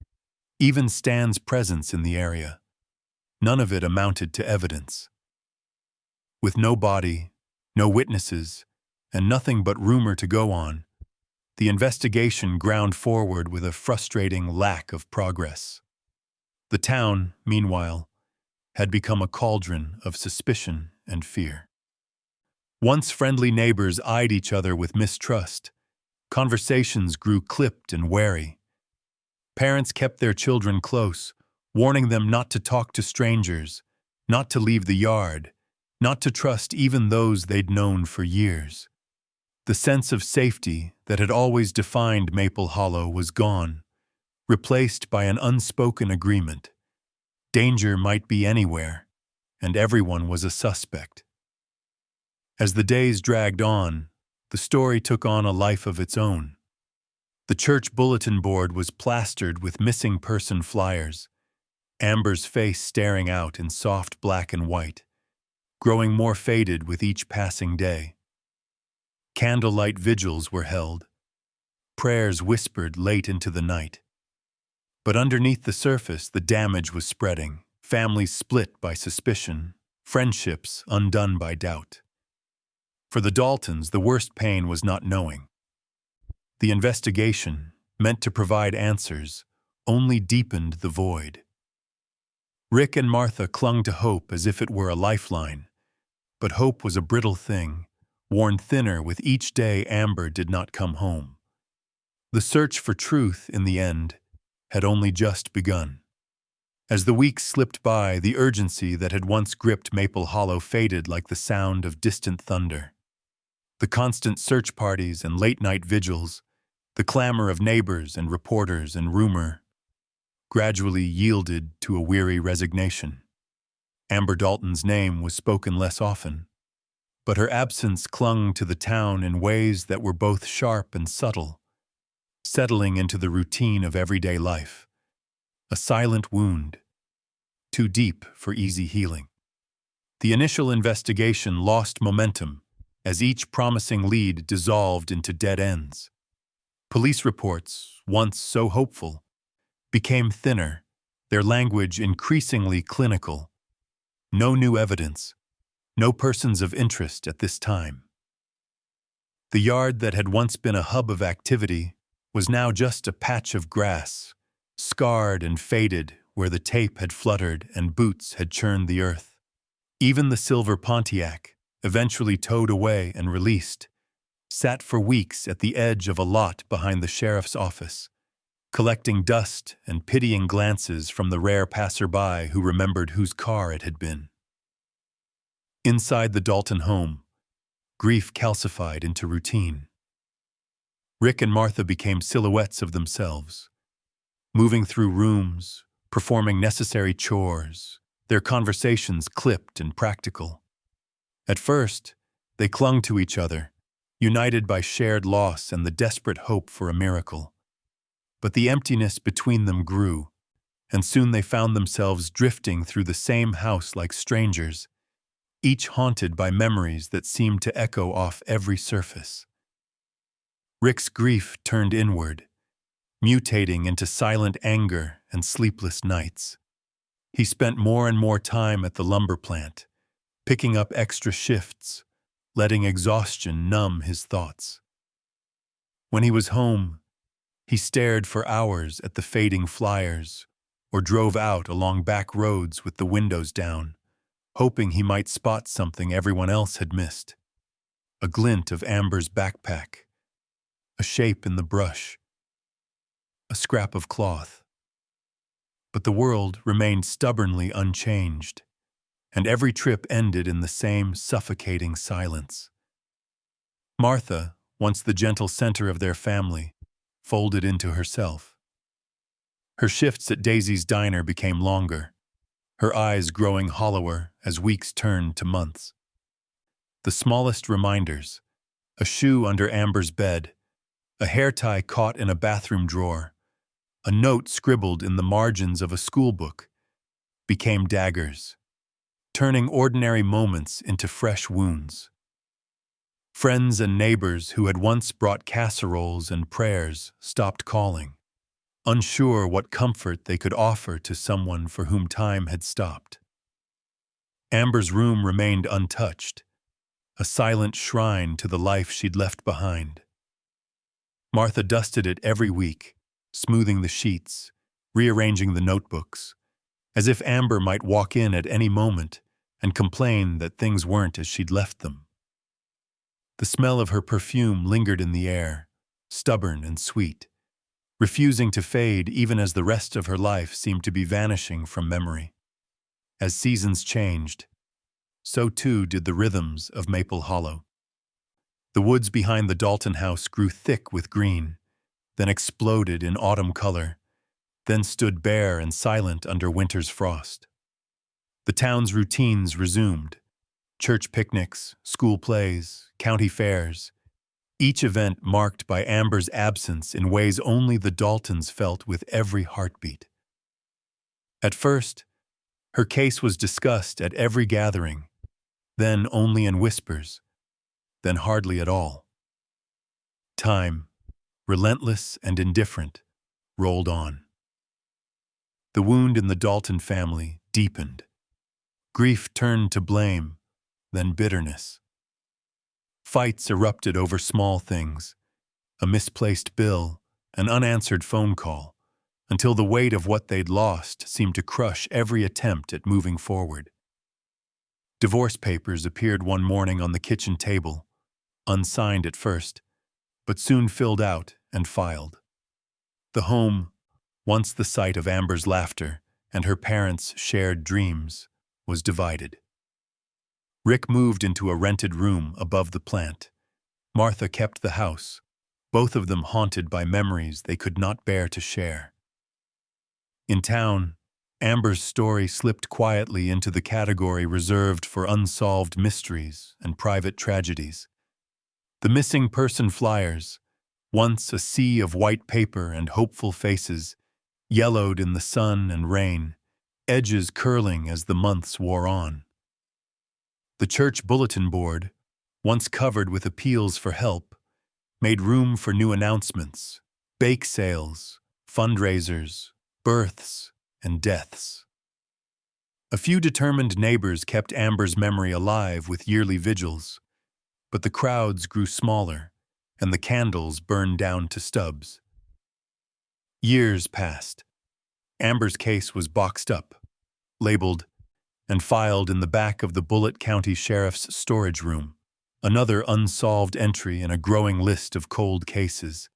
even Stan's presence in the area. None of it amounted to evidence. With no body, no witnesses, and nothing but rumor to go on, the investigation ground forward with a frustrating lack of progress. The town, meanwhile, had become a cauldron of suspicion and fear. Once friendly neighbors eyed each other with mistrust, conversations grew clipped and wary. Parents kept their children close, warning them not to talk to strangers, not to leave the yard, not to trust even those they'd known for years. The sense of safety that had always defined Maple Hollow was gone, replaced by an unspoken agreement. Danger might be anywhere, and everyone was a suspect. As the days dragged on, the story took on a life of its own. The church bulletin board was plastered with missing person flyers, Amber's face staring out in soft black and white, growing more faded with each passing day. Candlelight vigils were held, prayers whispered late into the night. But underneath the surface, the damage was spreading, families split by suspicion, friendships undone by doubt. For the Daltons, the worst pain was not knowing. The investigation, meant to provide answers, only deepened the void. Rick and Martha clung to hope as if it were a lifeline, but hope was a brittle thing, worn thinner with each day Amber did not come home. The search for truth, in the end, had only just begun. As the weeks slipped by, the urgency that had once gripped Maple Hollow faded like the sound of distant thunder. The constant search parties and late-night vigils, the clamor of neighbors and reporters and rumor, gradually yielded to a weary resignation. Amber Dalton's name was spoken less often, but her absence clung to the town in ways that were both sharp and subtle, settling into the routine of everyday life. A silent wound, too deep for easy healing. The initial investigation lost momentum as each promising lead dissolved into dead ends. Police reports, once so hopeful, became thinner, their language increasingly clinical. No new evidence, no persons of interest at this time. The yard that had once been a hub of activity was now just a patch of grass, scarred and faded where the tape had fluttered and boots had churned the earth. Even the silver Pontiac, eventually towed away and released, sat for weeks at the edge of a lot behind the sheriff's office, collecting dust and pitying glances from the rare passerby who remembered whose car it had been. Inside the Dalton home, grief calcified into routine. Rick and Martha became silhouettes of themselves, moving through rooms, performing necessary chores, their conversations clipped and practical. At first, they clung to each other, united by shared loss and the desperate hope for a miracle. But the emptiness between them grew, and soon they found themselves drifting through the same house like strangers, each haunted by memories that seemed to echo off every surface. Rick's grief turned inward, mutating into silent anger and sleepless nights. He spent more and more time at the lumber plant, picking up extra shifts, letting exhaustion numb his thoughts. When he was home, he stared for hours at the fading flyers or drove out along back roads with the windows down, hoping he might spot something everyone else had missed. A glint of Amber's backpack, a shape in the brush, a scrap of cloth. But the world remained stubbornly unchanged, and every trip ended in the same suffocating silence. Martha, once the gentle center of their family, folded into herself. Her shifts at Daisy's diner became longer, her eyes growing hollower as weeks turned to months. The smallest reminders, a shoe under Amber's bed, a hair tie caught in a bathroom drawer, a note scribbled in the margins of a school book, became daggers, turning ordinary moments into fresh wounds. Friends and neighbors who had once brought casseroles and prayers stopped calling, unsure what comfort they could offer to someone for whom time had stopped. Amber's room remained untouched, a silent shrine to the life she'd left behind. Martha dusted it every week, smoothing the sheets, rearranging the notebooks, as if Amber might walk in at any moment and complain that things weren't as she'd left them. The smell of her perfume lingered in the air, stubborn and sweet, refusing to fade even as the rest of her life seemed to be vanishing from memory. As seasons changed, so too did the rhythms of Maple Hollow. The woods behind the Dalton house grew thick with green, then exploded in autumn color, then stood bare and silent under winter's frost. The town's routines resumed: church picnics, school plays, county fairs, each event marked by Amber's absence in ways only the Daltons felt with every heartbeat. At first, her case was discussed at every gathering, then only in whispers, then hardly at all. Time, relentless and indifferent, rolled on. The wound in the Dalton family deepened. Grief turned to blame, then bitterness. Fights erupted over small things, a misplaced bill, an unanswered phone call, until the weight of what they'd lost seemed to crush every attempt at moving forward. Divorce papers appeared one morning on the kitchen table, unsigned at first, but soon filled out and filed. The home, once the site of Amber's laughter and her parents' shared dreams, was divided. Rick moved into a rented room above the plant. Martha kept the house, both of them haunted by memories they could not bear to share. In town, Amber's story slipped quietly into the category reserved for unsolved mysteries and private tragedies. The missing person flyers, once a sea of white paper and hopeful faces, yellowed in the sun and rain, edges curling as the months wore on. The church bulletin board, once covered with appeals for help, made room for new announcements, bake sales, fundraisers, births, and deaths. A few determined neighbors kept Amber's memory alive with yearly vigils, but the crowds grew smaller, and the candles burned down to stubs. Years passed. Amber's case was boxed up, labeled, and filed in the back of the Bullitt County Sheriff's storage room, another unsolved entry in a growing list of cold cases.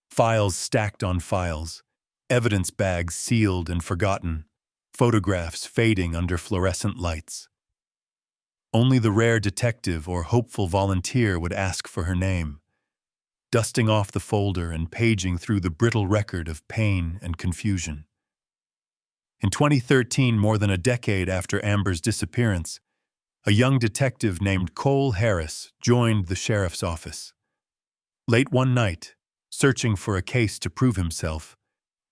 Files stacked on files, evidence bags sealed and forgotten, photographs fading under fluorescent lights. Only the rare detective or hopeful volunteer would ask for her name, dusting off the folder and paging through the brittle record of pain and confusion. In 2013, more than a decade after Amber's disappearance, a young detective named Cole Harris joined the sheriff's office. Late one night, searching for a case to prove himself,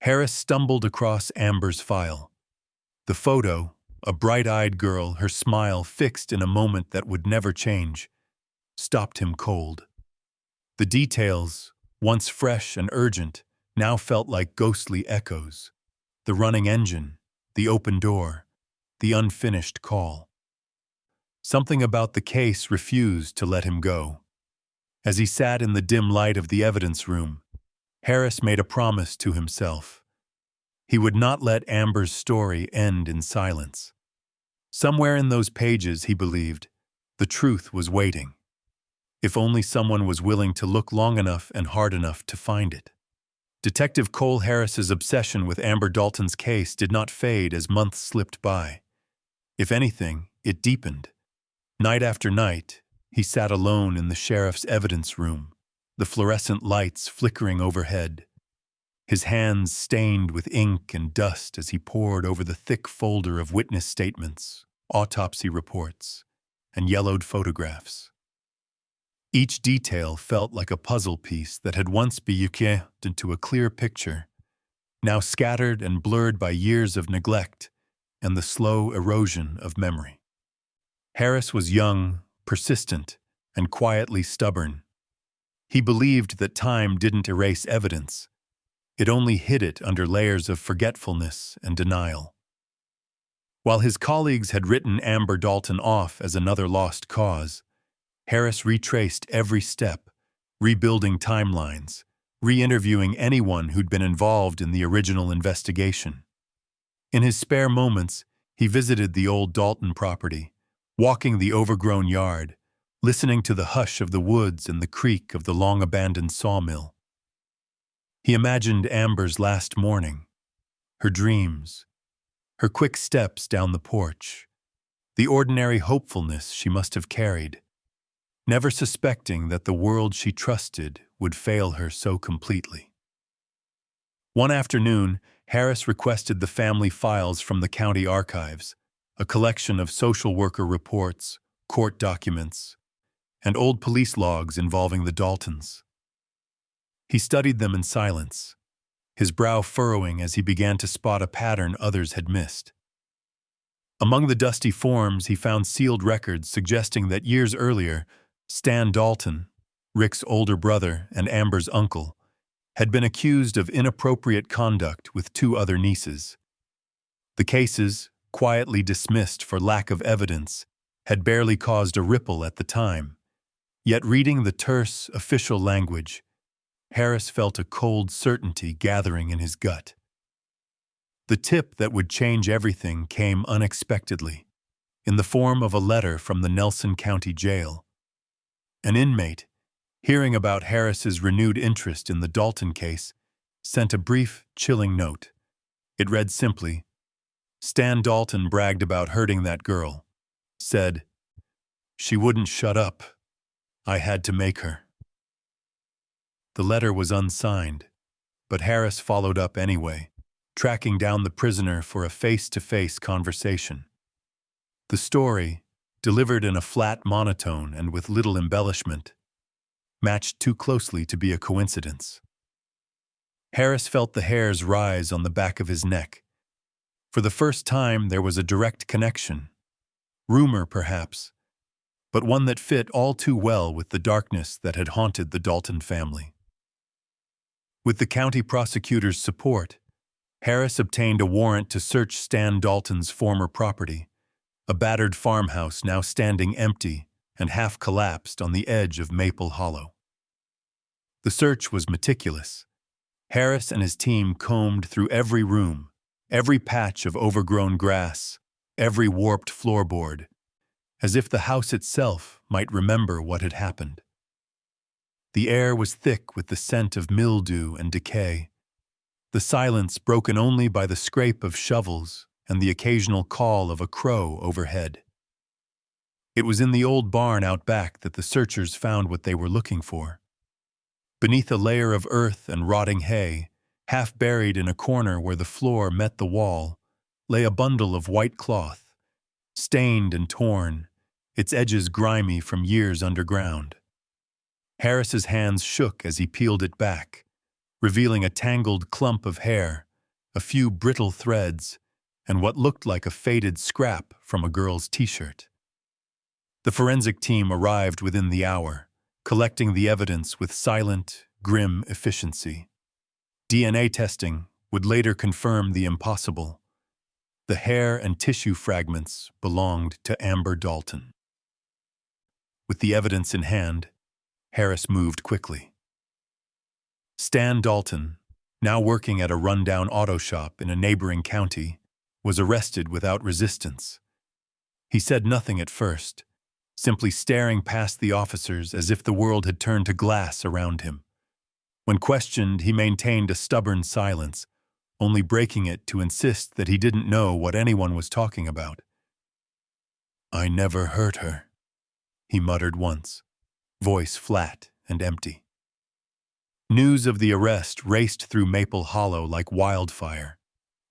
Harris stumbled across Amber's file. The photo, a bright-eyed girl, her smile fixed in a moment that would never change, stopped him cold. The details, once fresh and urgent, now felt like ghostly echoes. The running engine, the open door, the unfinished call. Something about the case refused to let him go. As he sat in the dim light of the evidence room, Harris made a promise to himself. He would not let Amber's story end in silence. Somewhere in those pages, he believed, the truth was waiting. If only someone was willing to look long enough and hard enough to find it. Detective Cole Harris's obsession with Amber Dalton's case did not fade as months slipped by. If anything, it deepened. Night after night, he sat alone in the sheriff's evidence room, the fluorescent lights flickering overhead, his hands stained with ink and dust as he pored over the thick folder of witness statements, autopsy reports, and yellowed photographs. Each detail felt like a puzzle piece that had once been uke into a clear picture, now scattered and blurred by years of neglect and the slow erosion of memory. Harris was young, persistent, and quietly stubborn. He believed that time didn't erase evidence. It only hid it under layers of forgetfulness and denial. While his colleagues had written Amber Dalton off as another lost cause, Harris retraced every step, rebuilding timelines, re-interviewing anyone who'd been involved in the original investigation. In his spare moments, he visited the old Dalton property, walking the overgrown yard, listening to the hush of the woods and the creak of the long-abandoned sawmill. He imagined Amber's last morning, her dreams, her quick steps down the porch, the ordinary hopefulness she must have carried, never suspecting that the world she trusted would fail her so completely. One afternoon, Harris requested the family files from the county archives, a collection of social worker reports, court documents, and old police logs involving the Daltons. He studied them in silence, his brow furrowing as he began to spot a pattern others had missed. Among the dusty forms, he found sealed records suggesting that years earlier, Stan Dalton, Rick's older brother and Amber's uncle, had been accused of inappropriate conduct with two other nieces. The cases, quietly dismissed for lack of evidence, had barely caused a ripple at the time. Yet reading the terse, official language, Harris felt a cold certainty gathering in his gut. The tip that would change everything came unexpectedly, in the form of a letter from the Nelson County Jail. An inmate, hearing about Harris's renewed interest in the Dalton case, sent a brief, chilling note. It read simply, "Stan Dalton bragged about hurting that girl. Said, she wouldn't shut up. I had to make her." The letter was unsigned, but Harris followed up anyway, tracking down the prisoner for a face-to-face conversation. The story, delivered in a flat monotone and with little embellishment, matched too closely to be a coincidence. Harris felt the hairs rise on the back of his neck. For the first time, there was a direct connection. Rumor, perhaps, but one that fit all too well with the darkness that had haunted the Dalton family. With the county prosecutor's support, Harris obtained a warrant to search Stan Dalton's former property, a battered farmhouse now standing empty and half-collapsed on the edge of Maple Hollow. The search was meticulous. Harris and his team combed through every room, every patch of overgrown grass, every warped floorboard, as if the house itself might remember what had happened. The air was thick with the scent of mildew and decay, the silence broken only by the scrape of shovels and the occasional call of a crow overhead. It was in the old barn out back that the searchers found what they were looking for. Beneath a layer of earth and rotting hay, half buried in a corner where the floor met the wall, lay a bundle of white cloth, stained and torn, its edges grimy from years underground. Harris's hands shook as he peeled it back, revealing a tangled clump of hair, a few brittle threads, and what looked like a faded scrap from a girl's t-shirt. The forensic team arrived within the hour, collecting the evidence with silent, grim efficiency. DNA testing would later confirm the impossible. The hair and tissue fragments belonged to Amber Dalton. With the evidence in hand, Harris moved quickly. Stan Dalton, now working at a rundown auto shop in a neighboring county, was arrested without resistance. He said nothing at first, simply staring past the officers as if the world had turned to glass around him. When questioned, he maintained a stubborn silence, only breaking it to insist that he didn't know what anyone was talking about. "I never hurt her," he muttered once, voice flat and empty. News of the arrest raced through Maple Hollow like wildfire,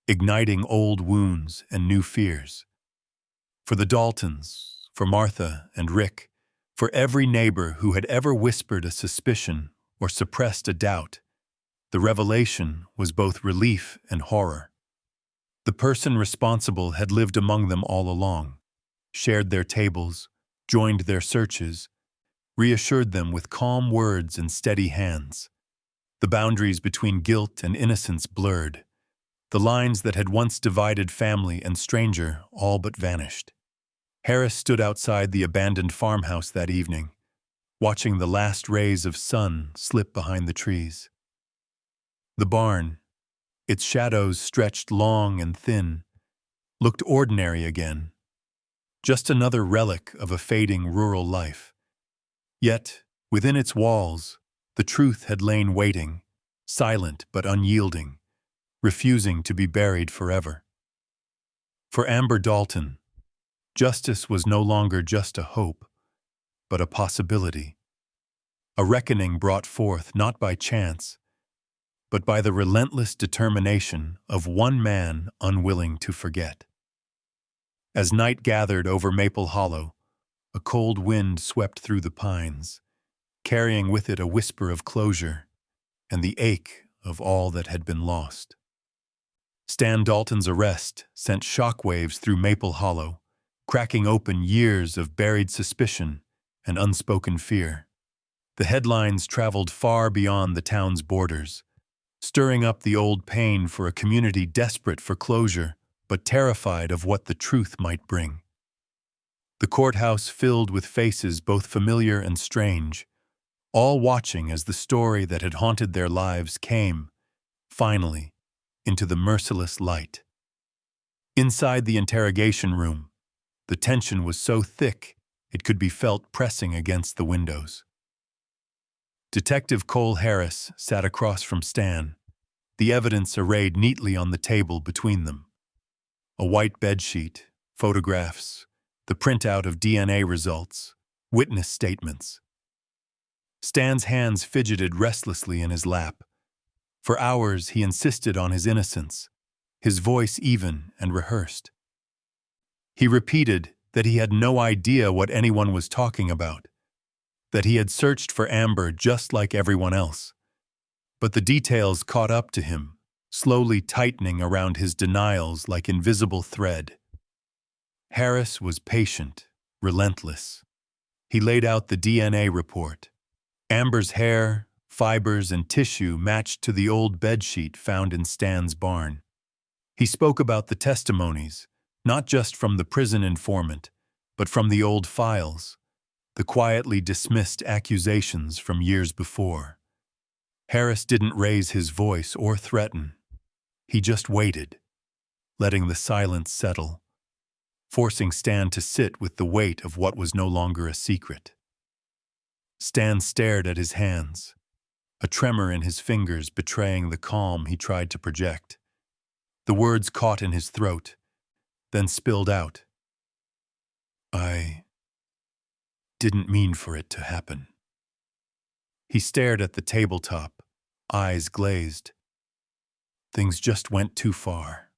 igniting old wounds and new fears. For the Daltons, for Martha and Rick, for every neighbor who had ever whispered a suspicion or suppressed a doubt, the revelation was both relief and horror. The person responsible had lived among them all along, shared their tables, joined their searches, reassured them with calm words and steady hands. The boundaries between guilt and innocence blurred. The lines that had once divided family and stranger all but vanished. Harris stood outside the abandoned farmhouse that evening, watching the last rays of sun slip behind the trees. The barn, its shadows stretched long and thin, looked ordinary again, just another relic of a fading rural life. Yet, within its walls, the truth had lain waiting, silent but unyielding, refusing to be buried forever. For Amber Dalton, justice was no longer just a hope, but a possibility. A reckoning brought forth not by chance, but by the relentless determination of one man unwilling to forget. As night gathered over Maple Hollow, a cold wind swept through the pines, carrying with it a whisper of closure and the ache of all that had been lost. Stan Dalton's arrest sent shockwaves through Maple Hollow, cracking open years of buried suspicion and unspoken fear. The headlines traveled far beyond the town's borders, stirring up the old pain for a community desperate for closure but terrified of what the truth might bring. The courthouse filled with faces both familiar and strange, all watching as the story that had haunted their lives came, finally, into the merciless light. Inside the interrogation room, the tension was so thick it could be felt pressing against the windows. Detective Cole Harris sat across from Stan, the evidence arrayed neatly on the table between them. A white bedsheet, photographs, the printout of DNA results, witness statements. Stan's hands fidgeted restlessly in his lap. For hours he insisted on his innocence, his voice even and rehearsed. He repeated that he had no idea what anyone was talking about, that he had searched for Amber just like everyone else. But the details caught up to him, slowly tightening around his denials like invisible thread. Harris was patient, relentless. He laid out the DNA report. Amber's hair, fibers, and tissue matched to the old bedsheet found in Stan's barn. He spoke about the testimonies, not just from the prison informant, but from the old files, the quietly dismissed accusations from years before. Harris didn't raise his voice or threaten. He just waited, letting the silence settle, forcing Stan to sit with the weight of what was no longer a secret. Stan stared at his hands, a tremor in his fingers betraying the calm he tried to project. The words caught in his throat, then spilled out. "I didn't mean for it to happen." He stared at the tabletop, eyes glazed. Things just went too far.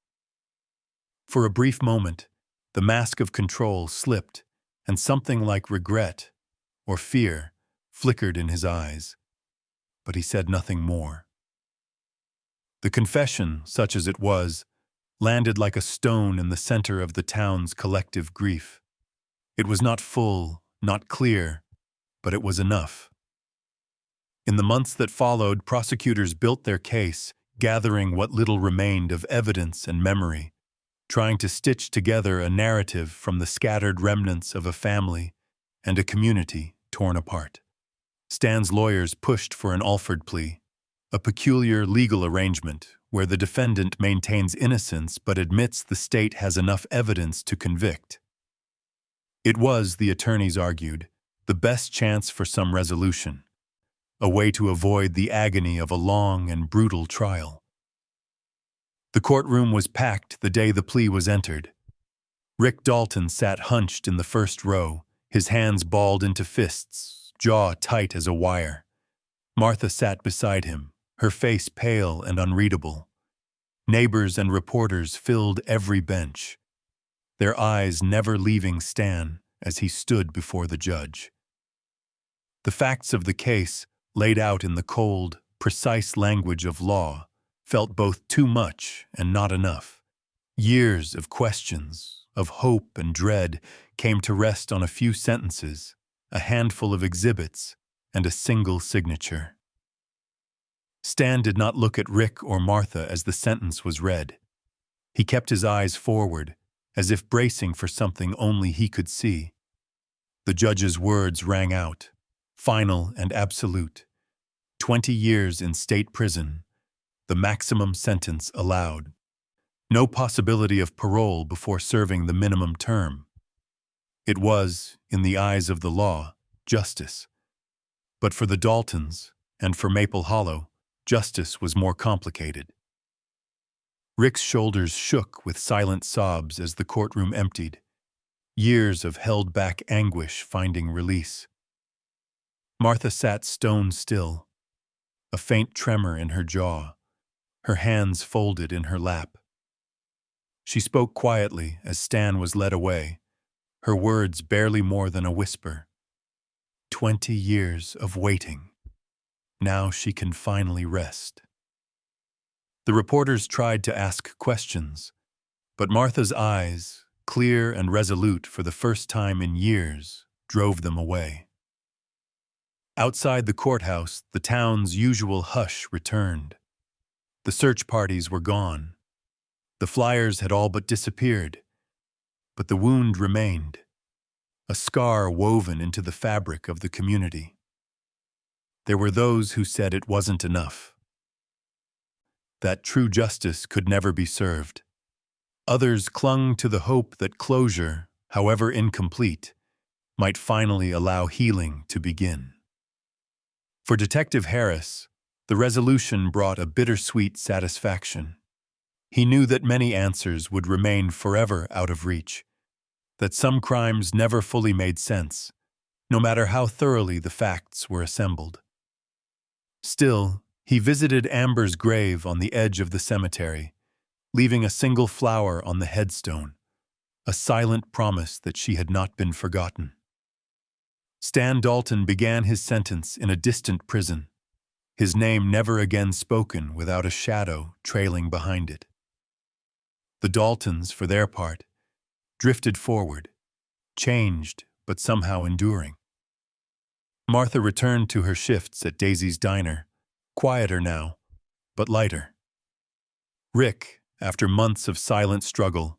For a brief moment, the mask of control slipped, and something like regret or fear flickered in his eyes. But he said nothing more. The confession, such as it was, landed like a stone in the center of the town's collective grief. It was not full, not clear, but it was enough. In the months that followed, prosecutors built their case, gathering what little remained of evidence and memory, trying to stitch together a narrative from the scattered remnants of a family and a community torn apart. Stan's lawyers pushed for an Alford plea, a peculiar legal arrangement where the defendant maintains innocence but admits the state has enough evidence to convict. It was, the attorneys argued, the best chance for some resolution, a way to avoid the agony of a long and brutal trial. The courtroom was packed the day the plea was entered. Rick Dalton sat hunched in the first row, his hands balled into fists, jaw tight as a wire. Martha sat beside him, her face pale and unreadable. Neighbors and reporters filled every bench, their eyes never leaving Stan as he stood before the judge. The facts of the case, laid out in the cold, precise language of law, felt both too much and not enough. Years of questions, of hope and dread, came to rest on a few sentences, a handful of exhibits, and a single signature. Stan did not look at Rick or Martha as the sentence was read. He kept his eyes forward, as if bracing for something only he could see. The judge's words rang out, final and absolute. 20 years in state prison, the maximum sentence allowed. No possibility of parole before serving the minimum term. It was, in the eyes of the law, justice. But for the Daltons, and for Maple Hollow, justice was more complicated. Rick's shoulders shook with silent sobs as the courtroom emptied, years of held-back anguish finding release. Martha sat stone still, a faint tremor in her jaw, her hands folded in her lap. She spoke quietly as Stan was led away, her words barely more than a whisper. 20 years of waiting. Now she can finally rest. The reporters tried to ask questions, but Martha's eyes, clear and resolute for the first time in years, drove them away. Outside the courthouse, the town's usual hush returned. The search parties were gone. The flyers had all but disappeared. But the wound remained, a scar woven into the fabric of the community. There were those who said it wasn't enough, that true justice could never be served. Others clung to the hope that closure, however incomplete, might finally allow healing to begin. For Detective Harris, the resolution brought a bittersweet satisfaction. He knew that many answers would remain forever out of reach, that some crimes never fully made sense, no matter how thoroughly the facts were assembled. Still, he visited Amber's grave on the edge of the cemetery, leaving a single flower on the headstone, a silent promise that she had not been forgotten. Stan Dalton began his sentence in a distant prison, his name never again spoken without a shadow trailing behind it. The Daltons, for their part, drifted forward, changed but somehow enduring. Martha returned to her shifts at Daisy's diner, quieter now, but lighter. Rick, after months of silent struggle,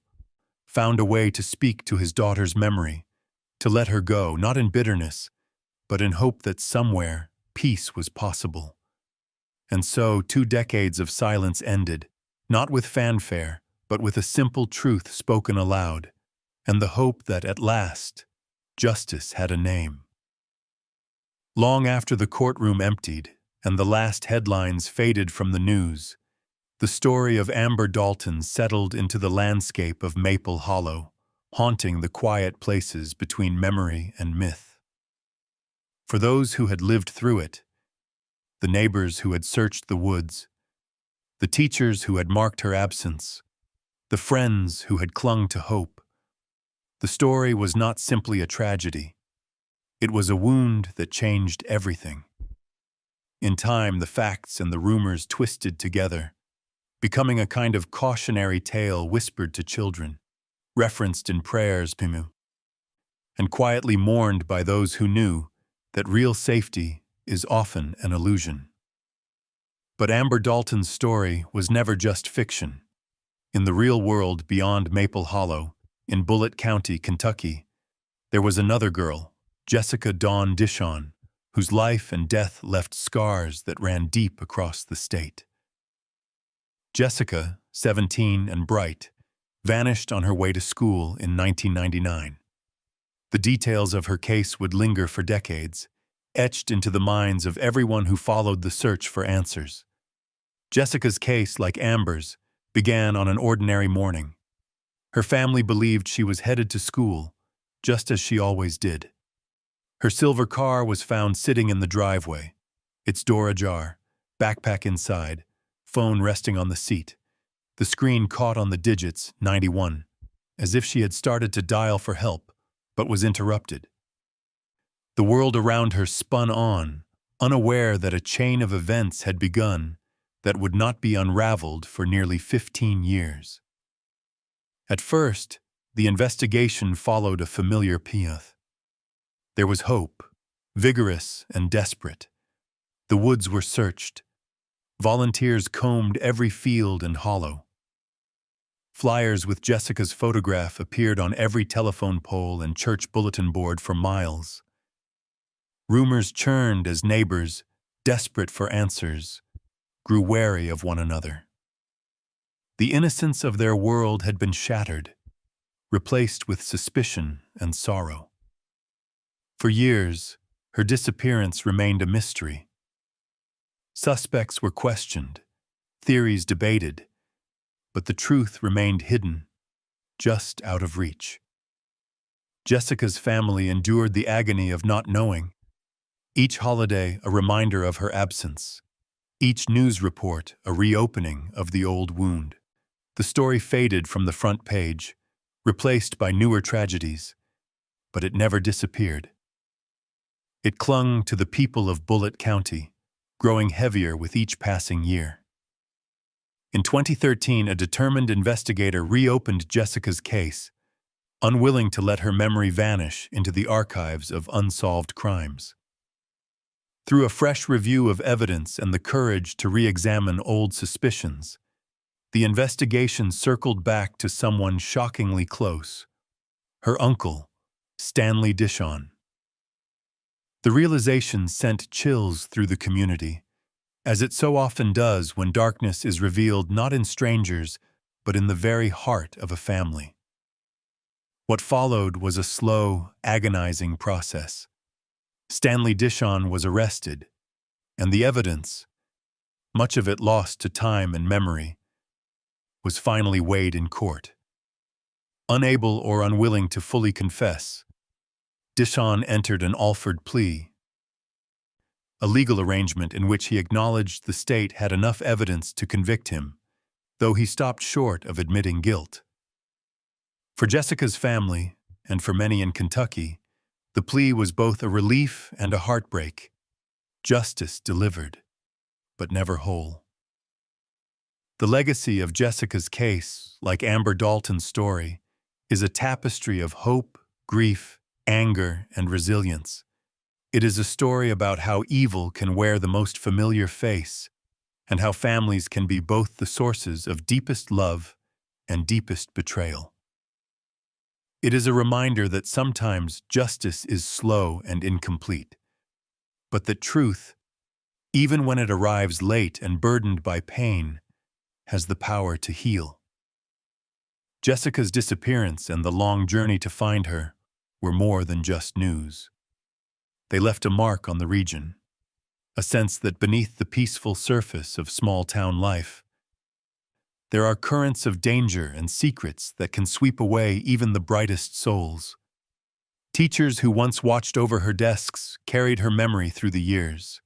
found a way to speak to his daughter's memory, to let her go, not in bitterness, but in hope that somewhere peace was possible. And so 2 decades of silence ended, not with fanfare, but with a simple truth spoken aloud, and the hope that at last, justice had a name. Long after the courtroom emptied and the last headlines faded from the news, the story of Amber Dalton settled into the landscape of Maple Hollow, haunting the quiet places between memory and myth. For those who had lived through it, the neighbors who had searched the woods, the teachers who had marked her absence, the friends who had clung to hope, the story was not simply a tragedy. It was a wound that changed everything. In time, the facts and the rumors twisted together, becoming a kind of cautionary tale whispered to children, referenced in prayers, and quietly mourned by those who knew that real safety is often an illusion. But Amber Dalton's story was never just fiction. In the real world beyond Maple Hollow, in Bullitt County, Kentucky, there was another girl, Jessica Dawn Dishon, whose life and death left scars that ran deep across the state. Jessica, 17 and bright, vanished on her way to school in 1999. The details of her case would linger for decades, etched into the minds of everyone who followed the search for answers. Jessica's case, like Amber's, began on an ordinary morning. Her family believed she was headed to school, just as she always did. Her silver car was found sitting in the driveway, its door ajar, backpack inside, phone resting on the seat. The screen caught on the digits 91, as if she had started to dial for help, but was interrupted. The world around her spun on, unaware that a chain of events had begun that would not be unraveled for nearly 15 years. At first, the investigation followed a familiar path. There was hope, vigorous and desperate. The woods were searched. Volunteers combed every field and hollow. Flyers with Jessica's photograph appeared on every telephone pole and church bulletin board for miles. Rumors churned as neighbors, desperate for answers, grew wary of one another. The innocence of their world had been shattered, replaced with suspicion and sorrow. For years, her disappearance remained a mystery. Suspects were questioned, theories debated, but the truth remained hidden, just out of reach. Jessica's family endured the agony of not knowing, each holiday a reminder of her absence, each news report a reopening of the old wound. The story faded from the front page, replaced by newer tragedies, but it never disappeared. It clung to the people of Bullitt County, growing heavier with each passing year. In 2013, a determined investigator reopened Jessica's case, unwilling to let her memory vanish into the archives of unsolved crimes. Through a fresh review of evidence and the courage to re-examine old suspicions, the investigation circled back to someone shockingly close, her uncle, Stanley Dishon. The realization sent chills through the community, as it so often does when darkness is revealed not in strangers, but in the very heart of a family. What followed was a slow, agonizing process. Stanley Dishon was arrested, and the evidence, much of it lost to time and memory, was finally weighed in court. Unable or unwilling to fully confess, Dishon entered an Alford plea, a legal arrangement in which he acknowledged the state had enough evidence to convict him, though he stopped short of admitting guilt. For Jessica's family, and for many in Kentucky, the plea was both a relief and a heartbreak. Justice delivered, but never whole. The legacy of Jessica's case, like Amber Dalton's story, is a tapestry of hope, grief, anger, and resilience. It is a story about how evil can wear the most familiar face, and how families can be both the sources of deepest love and deepest betrayal. It is a reminder that sometimes justice is slow and incomplete, but that truth, even when it arrives late and burdened by pain, has the power to heal. Jessica's disappearance and the long journey to find her were more than just news. They left a mark on the region, a sense that beneath the peaceful surface of small-town life, there are currents of danger and secrets that can sweep away even the brightest souls. Teachers who once watched over her desks carried her memory through the years.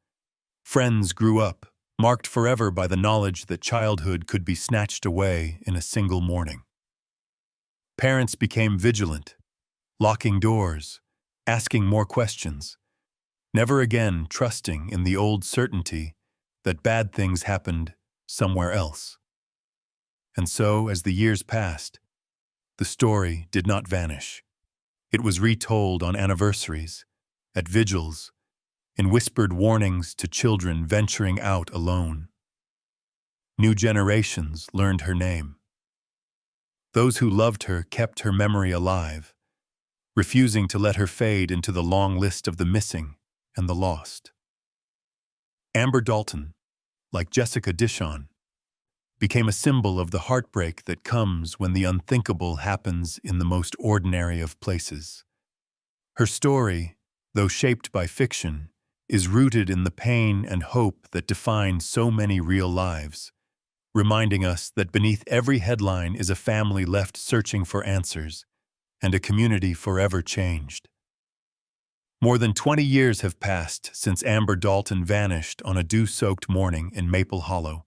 Friends grew up, marked forever by the knowledge that childhood could be snatched away in a single morning. Parents became vigilant, locking doors, asking more questions, never again trusting in the old certainty that bad things happened somewhere else. And so, as the years passed, the story did not vanish. It was retold on anniversaries, at vigils, in whispered warnings to children venturing out alone. New generations learned her name. Those who loved her kept her memory alive, refusing to let her fade into the long list of the missing and the lost. Amber Dalton, like Jessica Dishon, became a symbol of the heartbreak that comes when the unthinkable happens in the most ordinary of places. Her story, though shaped by fiction, is rooted in the pain and hope that define so many real lives, reminding us that beneath every headline is a family left searching for answers and a community forever changed. More than 20 years have passed since Amber Dalton vanished on a dew-soaked morning in Maple Hollow,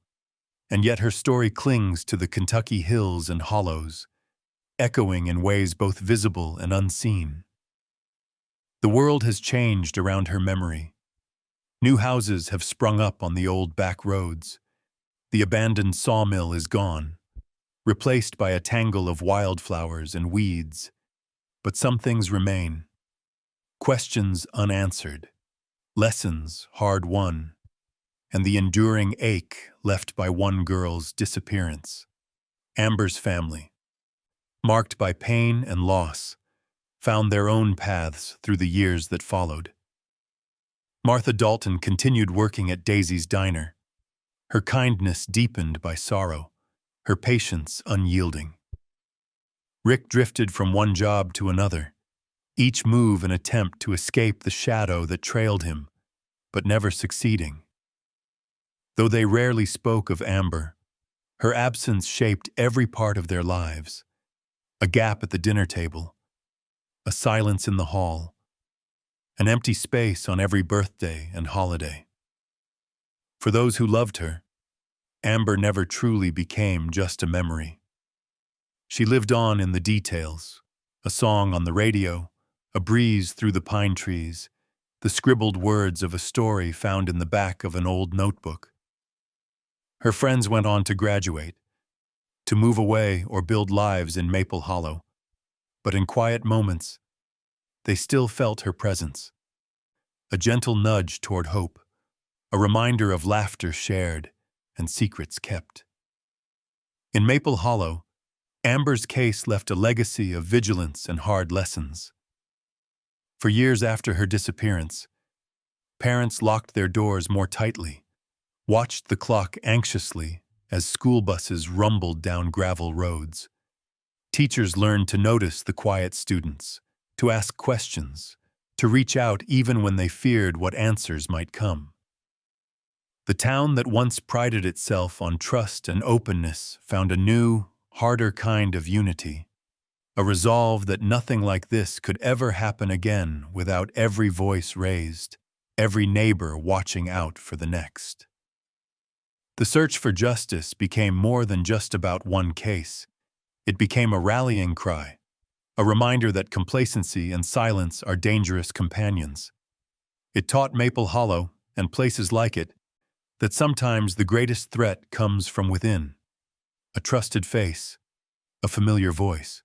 and yet her story clings to the Kentucky hills and hollows, echoing in ways both visible and unseen. The world has changed around her memory. New houses have sprung up on the old back roads. The abandoned sawmill is gone, replaced by a tangle of wildflowers and weeds. But some things remain. Questions unanswered, lessons hard won, and the enduring ache left by one girl's disappearance. Amber's family, marked by pain and loss, found their own paths through the years that followed. Martha Dalton continued working at Daisy's Diner, her kindness deepened by sorrow, her patience unyielding. Rick drifted from one job to another, each move an attempt to escape the shadow that trailed him, but never succeeding. Though they rarely spoke of Amber, her absence shaped every part of their lives. A gap at the dinner table, a silence in the hall, an empty space on every birthday and holiday. For those who loved her, Amber never truly became just a memory. She lived on in the details, a song on the radio, a breeze through the pine trees, the scribbled words of a story found in the back of an old notebook. Her friends went on to graduate, to move away or build lives in Maple Hollow, but in quiet moments, they still felt her presence. A gentle nudge toward hope, a reminder of laughter shared and secrets kept. In Maple Hollow, Amber's case left a legacy of vigilance and hard lessons. For years after her disappearance, parents locked their doors more tightly, watched the clock anxiously as school buses rumbled down gravel roads. Teachers learned to notice the quiet students, to ask questions, to reach out even when they feared what answers might come. The town that once prided itself on trust and openness found a new, harder kind of unity, a resolve that nothing like this could ever happen again without every voice raised, every neighbor watching out for the next. The search for justice became more than just about one case. It became a rallying cry, a reminder that complacency and silence are dangerous companions. It taught Maple Hollow, and places like it, that sometimes the greatest threat comes from within. A trusted face, a familiar voice.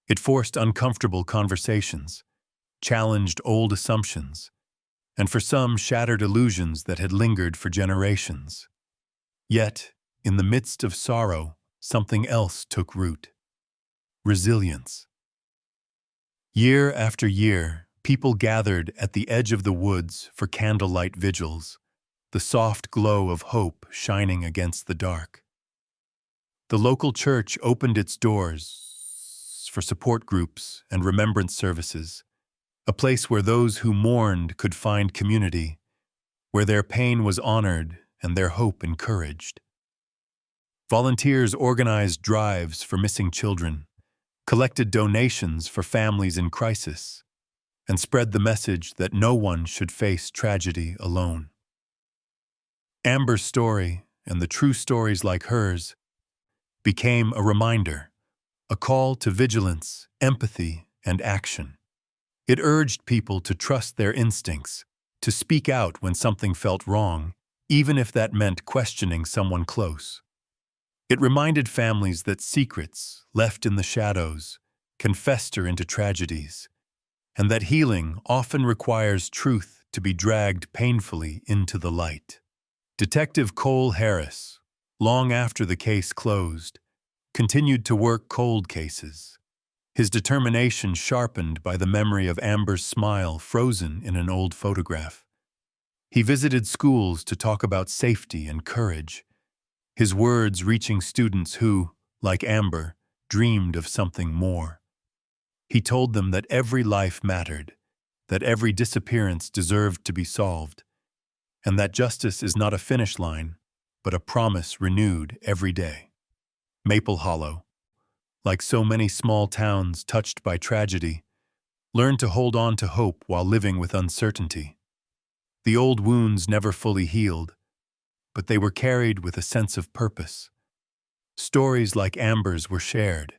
It forced uncomfortable conversations, challenged old assumptions, and for some shattered illusions that had lingered for generations. Yet, in the midst of sorrow, something else took root. Resilience. Year after year, people gathered at the edge of the woods for candlelight vigils, the soft glow of hope shining against the dark. The local church opened its doors for support groups and remembrance services, a place where those who mourned could find community, where their pain was honored and their hope encouraged. Volunteers organized drives for missing children, collected donations for families in crisis, and spread the message that no one should face tragedy alone. Amber's story, and the true stories like hers, became a reminder, a call to vigilance, empathy, and action. It urged people to trust their instincts, to speak out when something felt wrong, even if that meant questioning someone close. It reminded families that secrets, left in the shadows, can fester into tragedies, and that healing often requires truth to be dragged painfully into the light. Detective Cole Harris, long after the case closed, continued to work cold cases, his determination sharpened by the memory of Amber's smile frozen in an old photograph. He visited schools to talk about safety and courage, his words reaching students who, like Amber, dreamed of something more. He told them that every life mattered, that every disappearance deserved to be solved, and that justice is not a finish line, but a promise renewed every day. Maple Hollow, like so many small towns touched by tragedy, learned to hold on to hope while living with uncertainty. The old wounds never fully healed, but they were carried with a sense of purpose. Stories like Amber's were shared,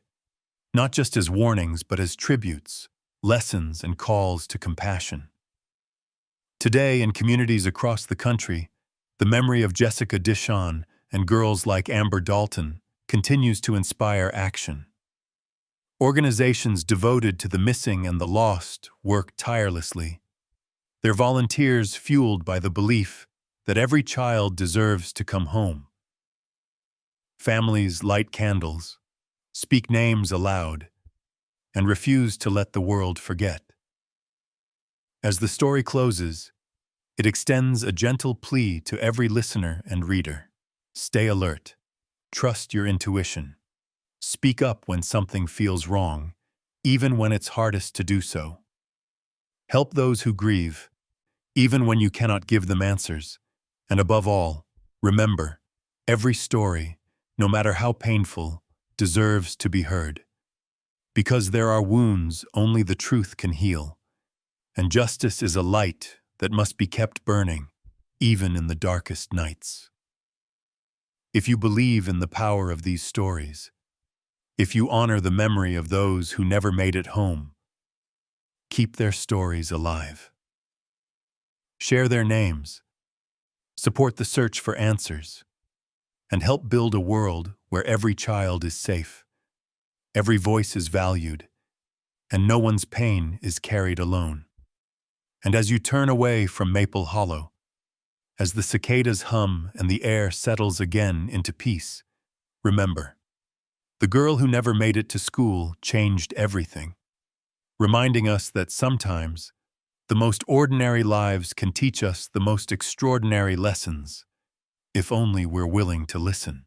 not just as warnings but as tributes, lessons, and calls to compassion. Today, in communities across the country, the memory of Jessica Dishon and girls like Amber Dalton continues to inspire action. Organizations devoted to the missing and the lost work tirelessly, their volunteers fueled by the belief that every child deserves to come home. Families light candles, speak names aloud, and refuse to let the world forget. As the story closes, it extends a gentle plea to every listener and reader. Stay alert. Trust your intuition. Speak up when something feels wrong, even when it's hardest to do so. Help those who grieve, even when you cannot give them answers. And above all, remember, every story, no matter how painful, deserves to be heard. Because there are wounds only the truth can heal, and justice is a light that must be kept burning, even in the darkest nights. If you believe in the power of these stories, if you honor the memory of those who never made it home, keep their stories alive. Share their names, support the search for answers, and help build a world where every child is safe, every voice is valued, and no one's pain is carried alone. And as you turn away from Maple Hollow, as the cicadas hum and the air settles again into peace, remember, the girl who never made it to school changed everything, reminding us that sometimes the most ordinary lives can teach us the most extraordinary lessons, if only we're willing to listen.